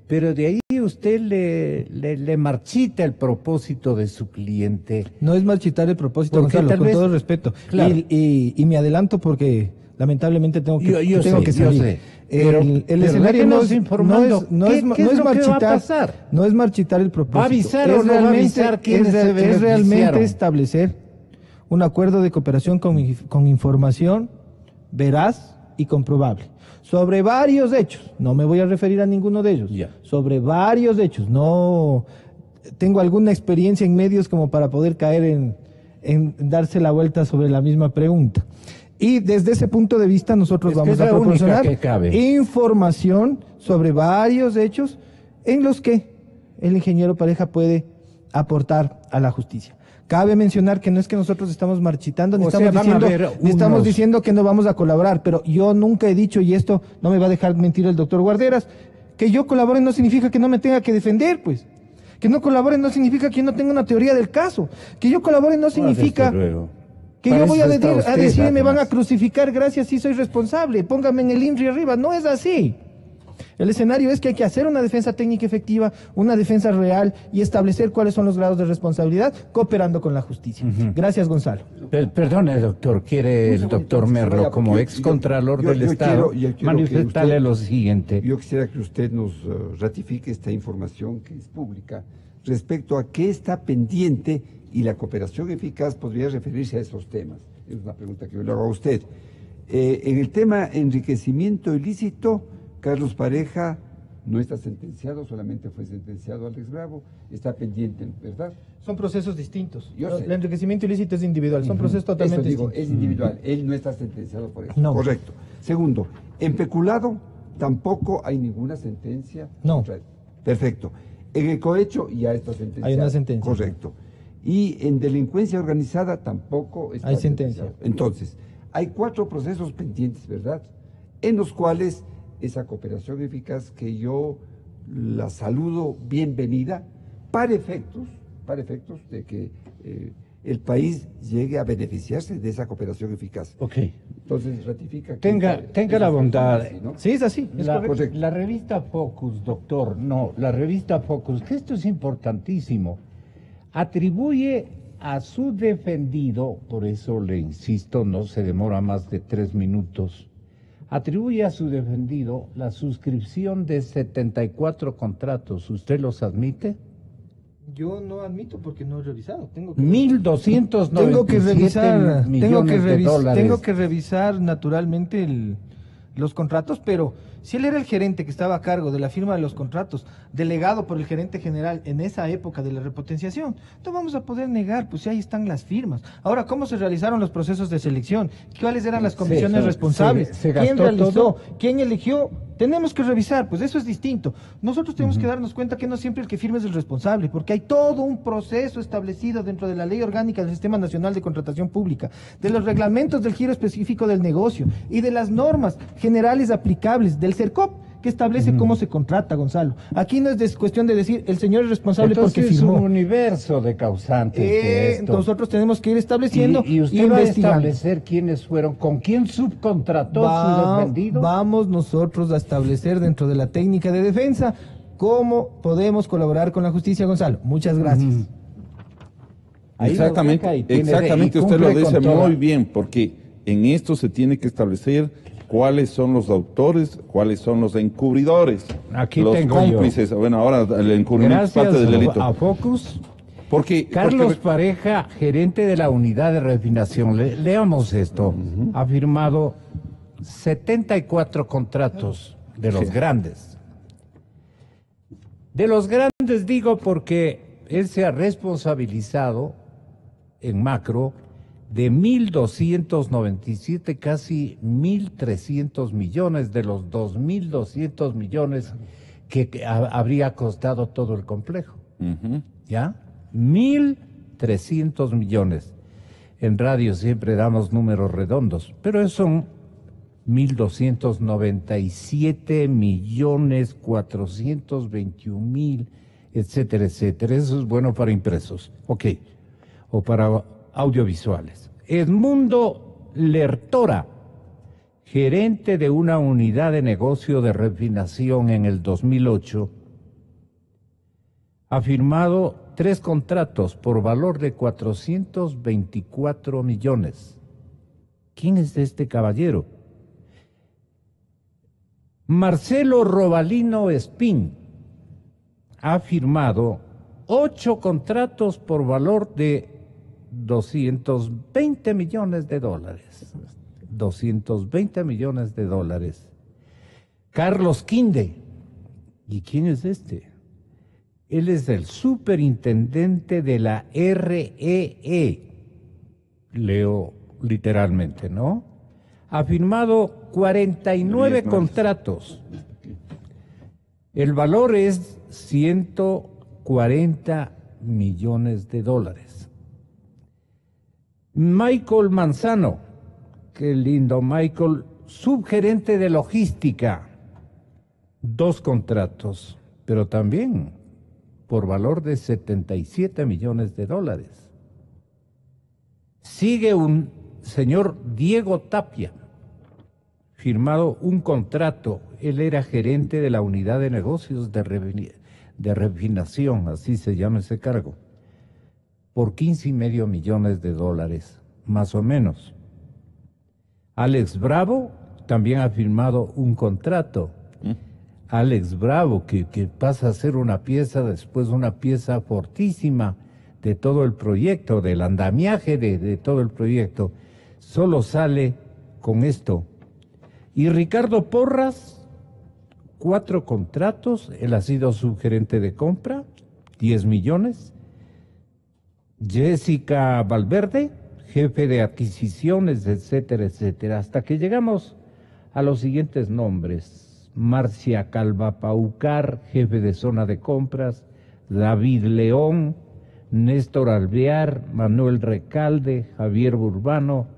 pero de ahí usted le marchita el propósito de su cliente. No es marchitar el propósito, Gonzalo, con todo respeto. Claro. Y me adelanto porque lamentablemente tengo que salir. El escenario no es marchitar el propósito. ¿Va a avisar o no va a avisar quiénes se beneficiaron? Es realmente establecer un acuerdo de cooperación con información veraz y comprobable. Sobre varios hechos, no me voy a referir a ninguno de ellos, sobre varios hechos, no tengo alguna experiencia en medios como para poder caer en darse la vuelta sobre la misma pregunta. Y desde ese punto de vista nosotros vamos a proporcionar información sobre varios hechos en los que el ingeniero Pareja puede aportar a la justicia. Cabe mencionar que no es que nosotros estamos marchitando, ni estamos diciendo que no vamos a colaborar, pero yo nunca he dicho, y esto no me va a dejar mentir el doctor Guarderas, que yo colabore no significa que no me tenga que defender, pues. Que no colabore no significa que yo no tenga una teoría del caso. Que yo colabore no significa que yo voy a decir y me van a crucificar, gracias, sí soy responsable, póngame en el INRI arriba. No es así. El escenario es que hay que hacer una defensa técnica efectiva, una defensa real y establecer cuáles son los grados de responsabilidad, cooperando con la justicia. Gracias, Gonzalo. Perdone, doctor, quiere el doctor Merlo, como excontralor del Estado, manifestarle lo siguiente. Yo quisiera que usted nos ratifique esta información que es pública respecto a qué está pendiente, y la cooperación eficaz podría referirse a esos temas. Es una pregunta que yo le hago a usted. En el tema enriquecimiento ilícito, Carlos Pareja no está sentenciado, solamente fue sentenciado Alex Bravo, está pendiente, ¿verdad? Son procesos distintos. El enriquecimiento ilícito es individual, son procesos totalmente distintos. Es individual, él no está sentenciado por eso. No. Correcto. Segundo, en peculado tampoco hay ninguna sentencia. No. Perfecto. En el cohecho ya está sentenciado. Hay una sentencia. Correcto. Y en delincuencia organizada tampoco está sentenciado. Entonces, hay 4 procesos pendientes, ¿verdad? En los cuales esa cooperación eficaz, que yo la saludo bienvenida, para efectos de que el país llegue a beneficiarse de esa cooperación eficaz. Ok. Entonces ratifica. Tenga la bondad. ¿No? Sí, es así. Es correcto. La revista Focus, doctor, la revista Focus, que esto es importantísimo, atribuye a su defendido, por eso le insisto, no se demora más de 3 minutos, atribuye a su defendido la suscripción de 74 contratos. ¿Usted los admite? Yo no admito porque no he revisado. 1.297 millones de dólares. Tengo que revisar naturalmente los contratos, pero si él era el gerente que estaba a cargo de la firma de los contratos, delegado por el gerente general en esa época de la repotenciación, no vamos a poder negar, pues ahí están las firmas. Ahora, ¿cómo se realizaron los procesos de selección? ¿Cuáles eran las comisiones responsables? ¿Quién realizó? Todo. ¿Quién eligió? Tenemos que revisar, pues eso es distinto. Nosotros tenemos que darnos cuenta que no siempre el que firma es el responsable, porque hay todo un proceso establecido dentro de la Ley Orgánica del Sistema Nacional de Contratación Pública, de los reglamentos del giro específico del negocio y de las normas generales aplicables del CERCOP, que establece cómo se contrata, Gonzalo. Aquí no es cuestión de decir el señor es responsable. Entonces, porque firmó. Es un universo de causantes de esto. Nosotros tenemos que ir estableciendo y usted va a establecer quiénes fueron, con quién subcontrató su defendido. Vamos nosotros a establecer dentro de la técnica de defensa cómo podemos colaborar con la justicia, Gonzalo. Muchas gracias. Exactamente, usted lo dice muy bien, porque en esto se tiene que establecer cuáles son los autores, cuáles son los encubridores, aquí los cómplices. Bueno, ahora el encubrimiento es parte del delito. A Focus, Carlos Pareja, gerente de la unidad de refinación, leamos esto, ha firmado 74 contratos de los grandes. De los grandes digo porque él se ha responsabilizado en macro de 1.297, casi 1.300 millones de los 2.200 millones que habría costado todo el complejo. ¿Ya? 1.300 millones. En radio siempre damos números redondos, pero son 1.297 millones 421.000, etcétera, etcétera. Eso es bueno para impresos. Ok. O para audiovisuales. Edmundo Lertora, gerente de una unidad de negocio de refinación en el 2008, ha firmado 3 contratos por valor de 424 millones. ¿Quién es este caballero? Marcelo Robalino Espín ha firmado 8 contratos por valor de 220 millones de dólares. 220 millones de dólares. Carlos Quinde. ¿Y quién es este? Él es el superintendente de la REE. Leo literalmente, ¿no? Ha firmado 49 contratos. El valor es 140 millones de dólares. Michael Manzano, qué lindo Michael, subgerente de logística, 2 contratos, pero también por valor de 77 millones de dólares. Sigue un señor Diego Tapia, firmado un contrato. Él era gerente de la unidad de negocios de refinación, así se llama ese cargo, por 15,5 millones de dólares, más o menos. Alex Bravo también ha firmado un contrato. Alex Bravo, que pasa a ser una pieza, después una pieza fortísima de todo el proyecto, del andamiaje de todo el proyecto, solo sale con esto. Y Ricardo Porras, 4 contratos, él ha sido subgerente de compra, 10 millones. Jessica Valverde, jefe de adquisiciones, etcétera, etcétera, hasta que llegamos a los siguientes nombres. Marcia Calvapaucar, jefe de zona de compras, David León, Néstor Alvear, Manuel Recalde, Javier Burbano,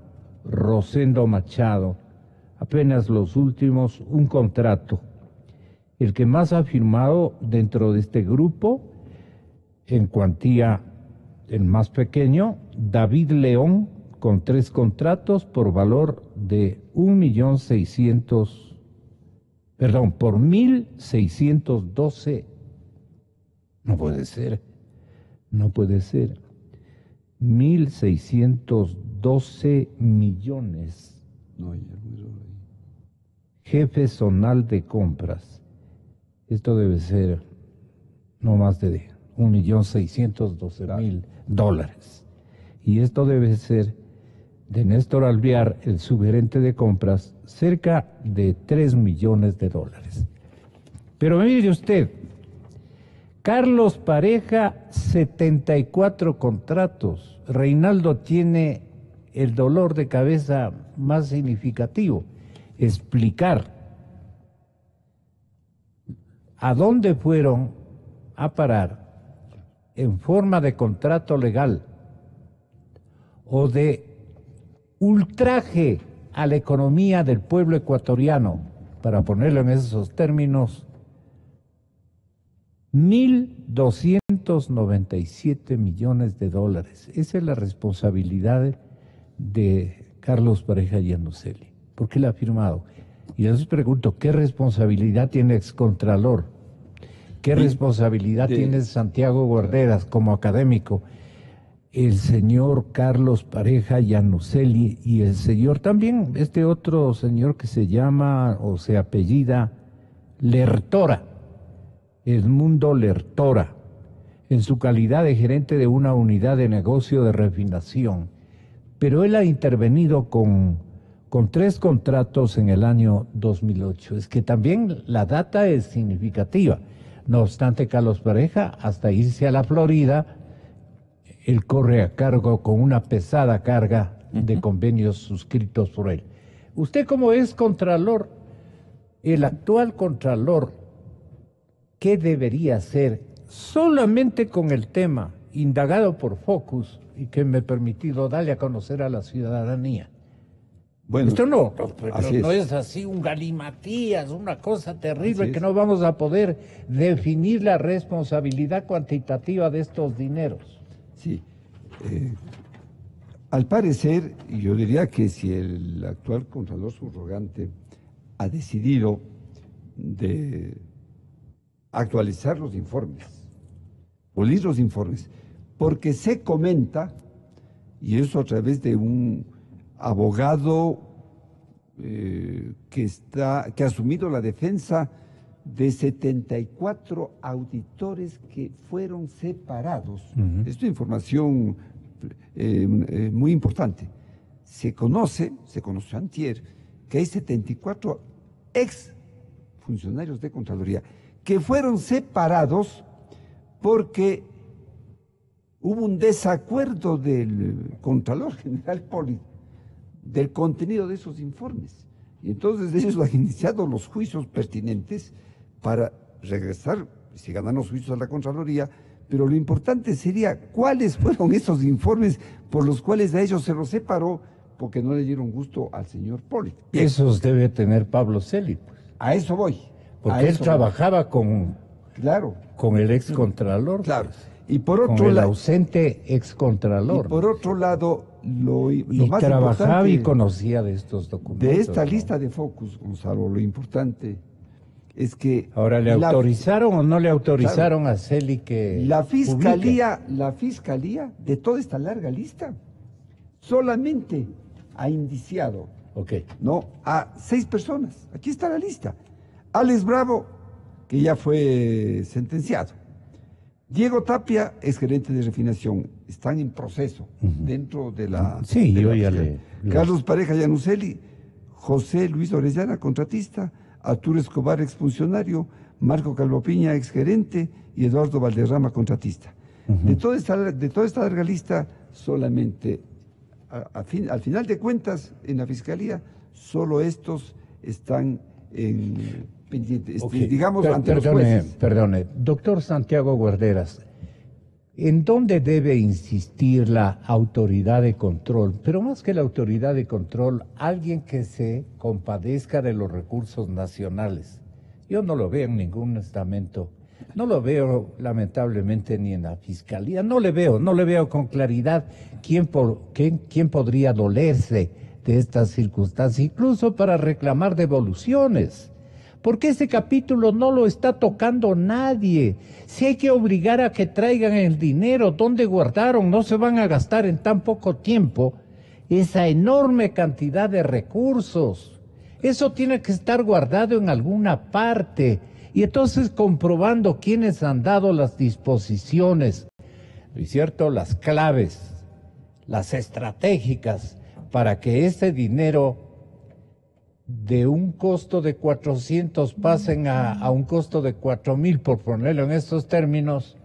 Rosendo Machado. Apenas los últimos, un contrato. El que más ha firmado dentro de este grupo, en cuantía el más pequeño, David León, con 3 contratos por valor de por 1,612. No puede ser. 1,612 millones. Jefe zonal de compras. Esto debe ser no más de 1,612,000 dólares. Y esto debe ser de Néstor Alvear, el subgerente de compras, cerca de 3 millones de dólares. Pero mire usted, Carlos Pareja, 74 contratos. Reinaldo tiene el dolor de cabeza más significativo, explicar a dónde fueron a parar en forma de contrato legal o de ultraje a la economía del pueblo ecuatoriano, para ponerlo en esos términos, 1,297 millones de dólares. Esa es la responsabilidad de Carlos Pareja Yanuseli. ¿Por qué la ha firmado? Y les pregunto, ¿qué responsabilidad tiene excontralor? ¿Qué responsabilidad tiene Santiago Guarderas como académico? El señor Carlos Pareja Yanuseli y el señor también, este otro señor que se llama o se apellida Lertora, Edmundo Lertora, en su calidad de gerente de una unidad de negocio de refinación. Pero él ha intervenido con 3 contratos en el año 2008. Es que también la data es significativa. No obstante, Carlos Pareja, hasta irse a la Florida, él corre a cargo con una pesada carga de convenios suscritos por él. Usted, como es contralor, el actual contralor, ¿qué debería hacer solamente con el tema indagado por Focus y que me he permitido darle a conocer a la ciudadanía? Bueno, esto no es así un galimatías, una cosa terrible que no vamos a poder definir la responsabilidad cuantitativa de estos dineros. Sí, al parecer, yo diría que si el actual Contralor Subrogante ha decidido de actualizar los informes, pulir los informes, porque se comenta, y eso a través de un abogado que ha asumido la defensa de 74 auditores que fueron separados. Esto es información muy importante. se conoció antier, que hay 74 ex funcionarios de Contraloría que fueron separados porque hubo un desacuerdo del Contralor General Poli del contenido de esos informes. Y entonces ellos han iniciado los juicios pertinentes para regresar, si ganan los juicios a la Contraloría, pero lo importante sería cuáles fueron esos informes por los cuales a ellos se los separó porque no le dieron gusto al señor Poli. Esos debe tener Pablo Celi, pues. A eso voy. Porque él trabajaba con el excontralor. Claro. Y por otro con el lado, ausente excontralor. Y por otro lado, lo y más trabajaba y conocía de estos documentos. De esta lista de focus, Gonzalo, lo importante es que... Ahora, ¿le autorizaron o no le autorizaron a Celi que la fiscalía de toda esta larga lista solamente ha indiciado a 6 personas. Aquí está la lista. Alex Bravo, que ya fue sentenciado. Diego Tapia, exgerente de refinación, están en proceso dentro de la... Sí, de yo la ya fiscalía. Carlos Pareja Yanuseli, José Luis Orellana, contratista, Arturo Escobar, exfuncionario, Marco Calvopiña, exgerente, y Eduardo Valderrama, contratista. De toda esta larga lista, solamente, al final de cuentas, en la fiscalía, solo estos están en... digamos, ante los jueces. Perdone, doctor Santiago Guarderas, ¿en dónde debe insistir la autoridad de control? Pero más que la autoridad de control, alguien que se compadezca de los recursos nacionales. Yo no lo veo en ningún estamento, no lo veo lamentablemente ni en la fiscalía, no le veo con claridad quién podría dolerse de estas circunstancias, incluso para reclamar devoluciones. Porque ese capítulo no lo está tocando nadie. Si hay que obligar a que traigan el dinero, ¿dónde guardaron? No se van a gastar en tan poco tiempo esa enorme cantidad de recursos. Eso tiene que estar guardado en alguna parte. Y entonces comprobando quiénes han dado las disposiciones, ¿no es cierto? Las claves, las estratégicas, para que ese dinero de un costo de 400 pasen a un costo de 4.000, por ponerlo en estos términos.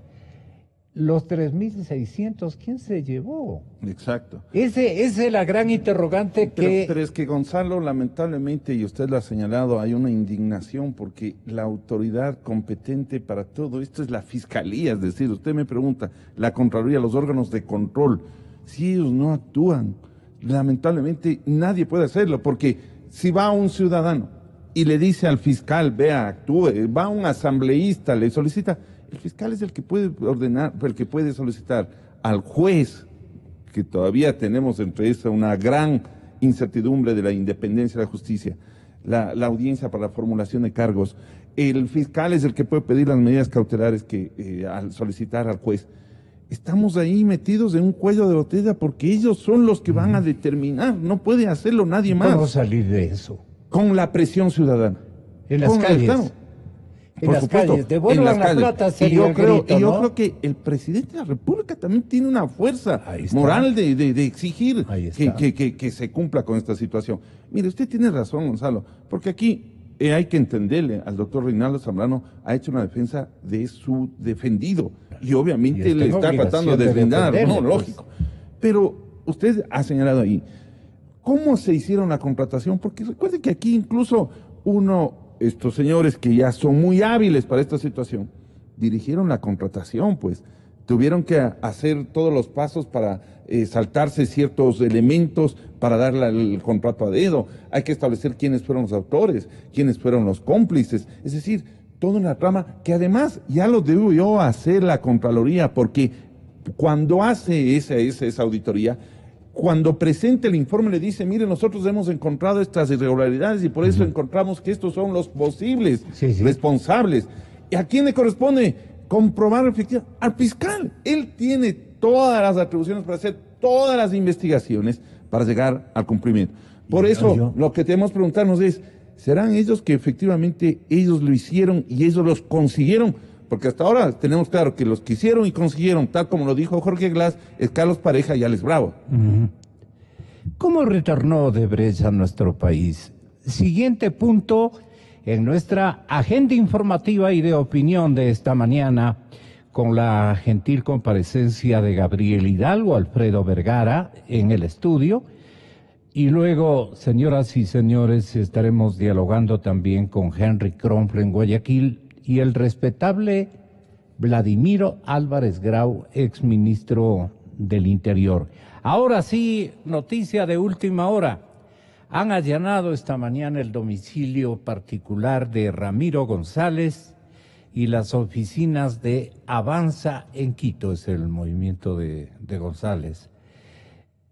Los 3.600, ¿quién se llevó? Exacto. Esa es la gran interrogante que... Pero es que, Gonzalo, lamentablemente, y usted lo ha señalado, hay una indignación porque la autoridad competente para todo esto es la Fiscalía. Es decir, usted me pregunta, la Contraloría, los órganos de control, si ellos no actúan, lamentablemente nadie puede hacerlo, porque si va un ciudadano y le dice al fiscal, vea, actúe, va un asambleísta, le solicita, el fiscal es el que puede ordenar, el que puede solicitar al juez, que todavía tenemos entre eso una gran incertidumbre de la independencia de la justicia, la audiencia para la formulación de cargos. El fiscal es el que puede pedir las medidas cautelares que al solicitar al juez. Estamos ahí metidos en un cuello de botella porque ellos son los que van a determinar, no puede hacerlo nadie más. ¿Cómo salir de eso? Con la presión ciudadana. En las calles. En las calles, devuelvan la plata. Y yo creo que el presidente de la República también tiene una fuerza moral de exigir que se cumpla con esta situación. Mire, usted tiene razón, Gonzalo, porque aquí hay que entenderle al doctor Reinaldo Zambrano, ha hecho una defensa de su defendido, y obviamente le está tratando de deslindar, no, lógico. Pero usted ha señalado ahí, ¿cómo se hicieron la contratación? Porque recuerde que aquí incluso estos señores que ya son muy hábiles para esta situación, dirigieron la contratación, pues, tuvieron que hacer todos los pasos para saltarse ciertos elementos para darle el contrato a dedo. Hay que establecer quiénes fueron los autores, quiénes fueron los cómplices. Es decir, toda una trama que además ya lo debió hacer la Contraloría, porque cuando hace esa auditoría, cuando presenta el informe le dice, mire, nosotros hemos encontrado estas irregularidades y por eso encontramos que estos son los posibles responsables. ¿Y a quién le corresponde comprobar efectivamente? Al fiscal. Él tiene todas las atribuciones para hacer todas las investigaciones para llegar al cumplimiento. Por eso lo que tenemos que preguntarnos es, ¿serán ellos que efectivamente ellos lo hicieron y ellos los consiguieron? Porque hasta ahora tenemos claro que los que hicieron y consiguieron, tal como lo dijo Jorge Glass, es Carlos Pareja y Alex Bravo. ¿Cómo retornó Odebrecht a nuestro país? Siguiente punto en nuestra agenda informativa y de opinión de esta mañana, con la gentil comparecencia de Gabriel Hidalgo, Alfredo Vergara en el estudio. Y luego, señoras y señores, estaremos dialogando también con Henry Kronfle en Guayaquil y el respetable Vladimiro Álvarez Grau, exministro del Interior. Ahora sí, noticia de última hora. Han allanado esta mañana el domicilio particular de Ramiro González y las oficinas de Avanza en Quito, es el movimiento de González.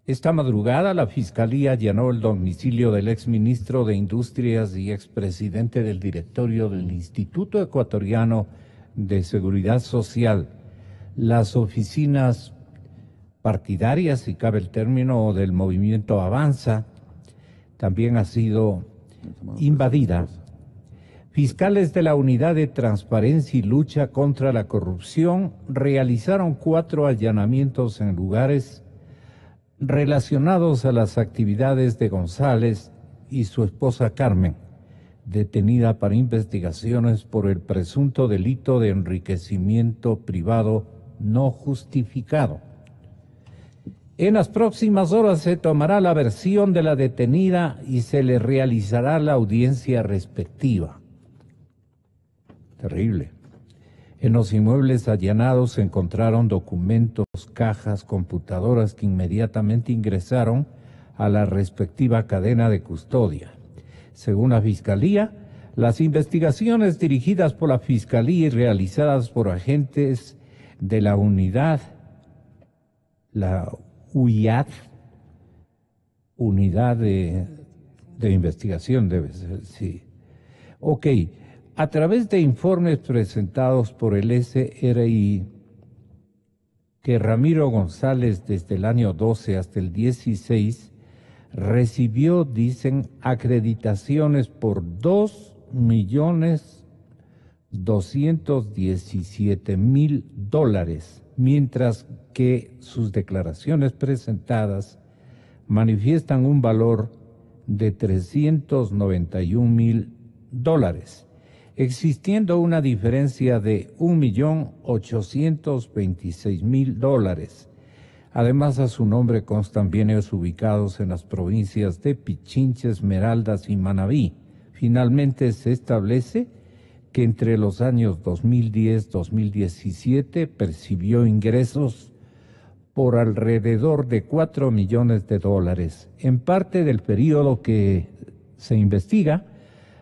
Esta madrugada la Fiscalía allanó el domicilio del exministro de Industrias y expresidente del directorio del Instituto Ecuatoriano de Seguridad Social, las oficinas partidarias, si cabe el término, del movimiento Avanza, también ha sido invadida. Fiscales de la Unidad de Transparencia y Lucha contra la Corrupción realizaron 4 allanamientos en lugares relacionados a las actividades de González y su esposa Carmen, detenida para investigaciones por el presunto delito de enriquecimiento privado no justificado. En las próximas horas se tomará la versión de la detenida y se le realizará la audiencia respectiva. Terrible. En los inmuebles allanados se encontraron documentos, cajas, computadoras que inmediatamente ingresaron a la respectiva cadena de custodia. Según la Fiscalía, las investigaciones dirigidas por la Fiscalía y realizadas por agentes de la unidad, la UIAD, Unidad de Investigación debe ser, sí. Ok. A través de informes presentados por el SRI, que Ramiro González desde el año 12 hasta el 16 recibió, dicen, acreditaciones por $2.217.000, mientras que sus declaraciones presentadas manifiestan un valor de $391.000. Existiendo una diferencia de $1.826.000. Además, a su nombre constan bienes ubicados en las provincias de Pichincha, Esmeraldas y Manabí. Finalmente, se establece que entre los años 2010-2017 percibió ingresos por alrededor de $4 millones. En parte del periodo que se investiga,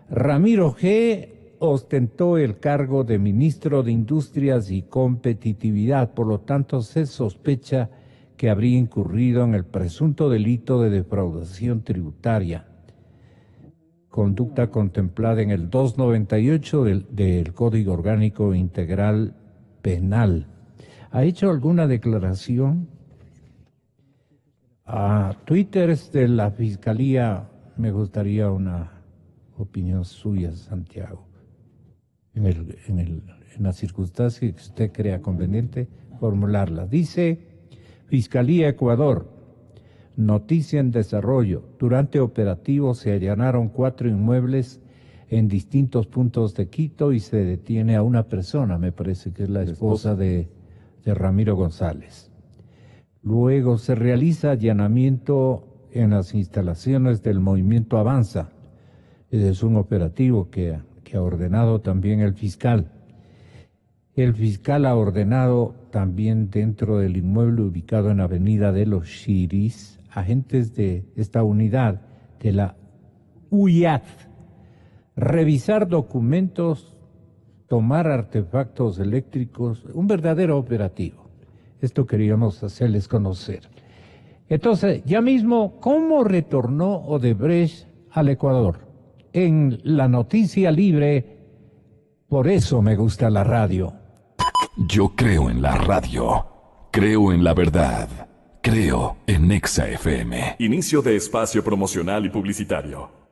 Ramiro G. ostentó el cargo de ministro de Industrias y Competitividad, por lo tanto se sospecha que habría incurrido en el presunto delito de defraudación tributaria, conducta contemplada en el 298 del Código Orgánico Integral Penal. ¿Ha hecho alguna declaración? A Twitter de la Fiscalía me gustaría una opinión suya, Santiago. En la circunstancia que usted crea conveniente formularla. Dice Fiscalía Ecuador, noticia en desarrollo. Durante operativos se allanaron 4 inmuebles en distintos puntos de Quito y se detiene a una persona, me parece que es la esposa de Ramiro González. Luego se realiza allanamiento en las instalaciones del movimiento Avanza. Es un operativo que ha ordenado también el fiscal. El fiscal ha ordenado también dentro del inmueble ubicado en Avenida de los Chiris, agentes de esta unidad de la UIAD, revisar documentos, tomar artefactos eléctricos, un verdadero operativo. Esto queríamos hacerles conocer. Entonces, ya mismo, ¿cómo retornó Odebrecht al Ecuador? En la noticia libre, por eso me gusta la radio. Yo creo en la radio, creo en la verdad, creo en Nexa FM. Inicio de espacio promocional y publicitario.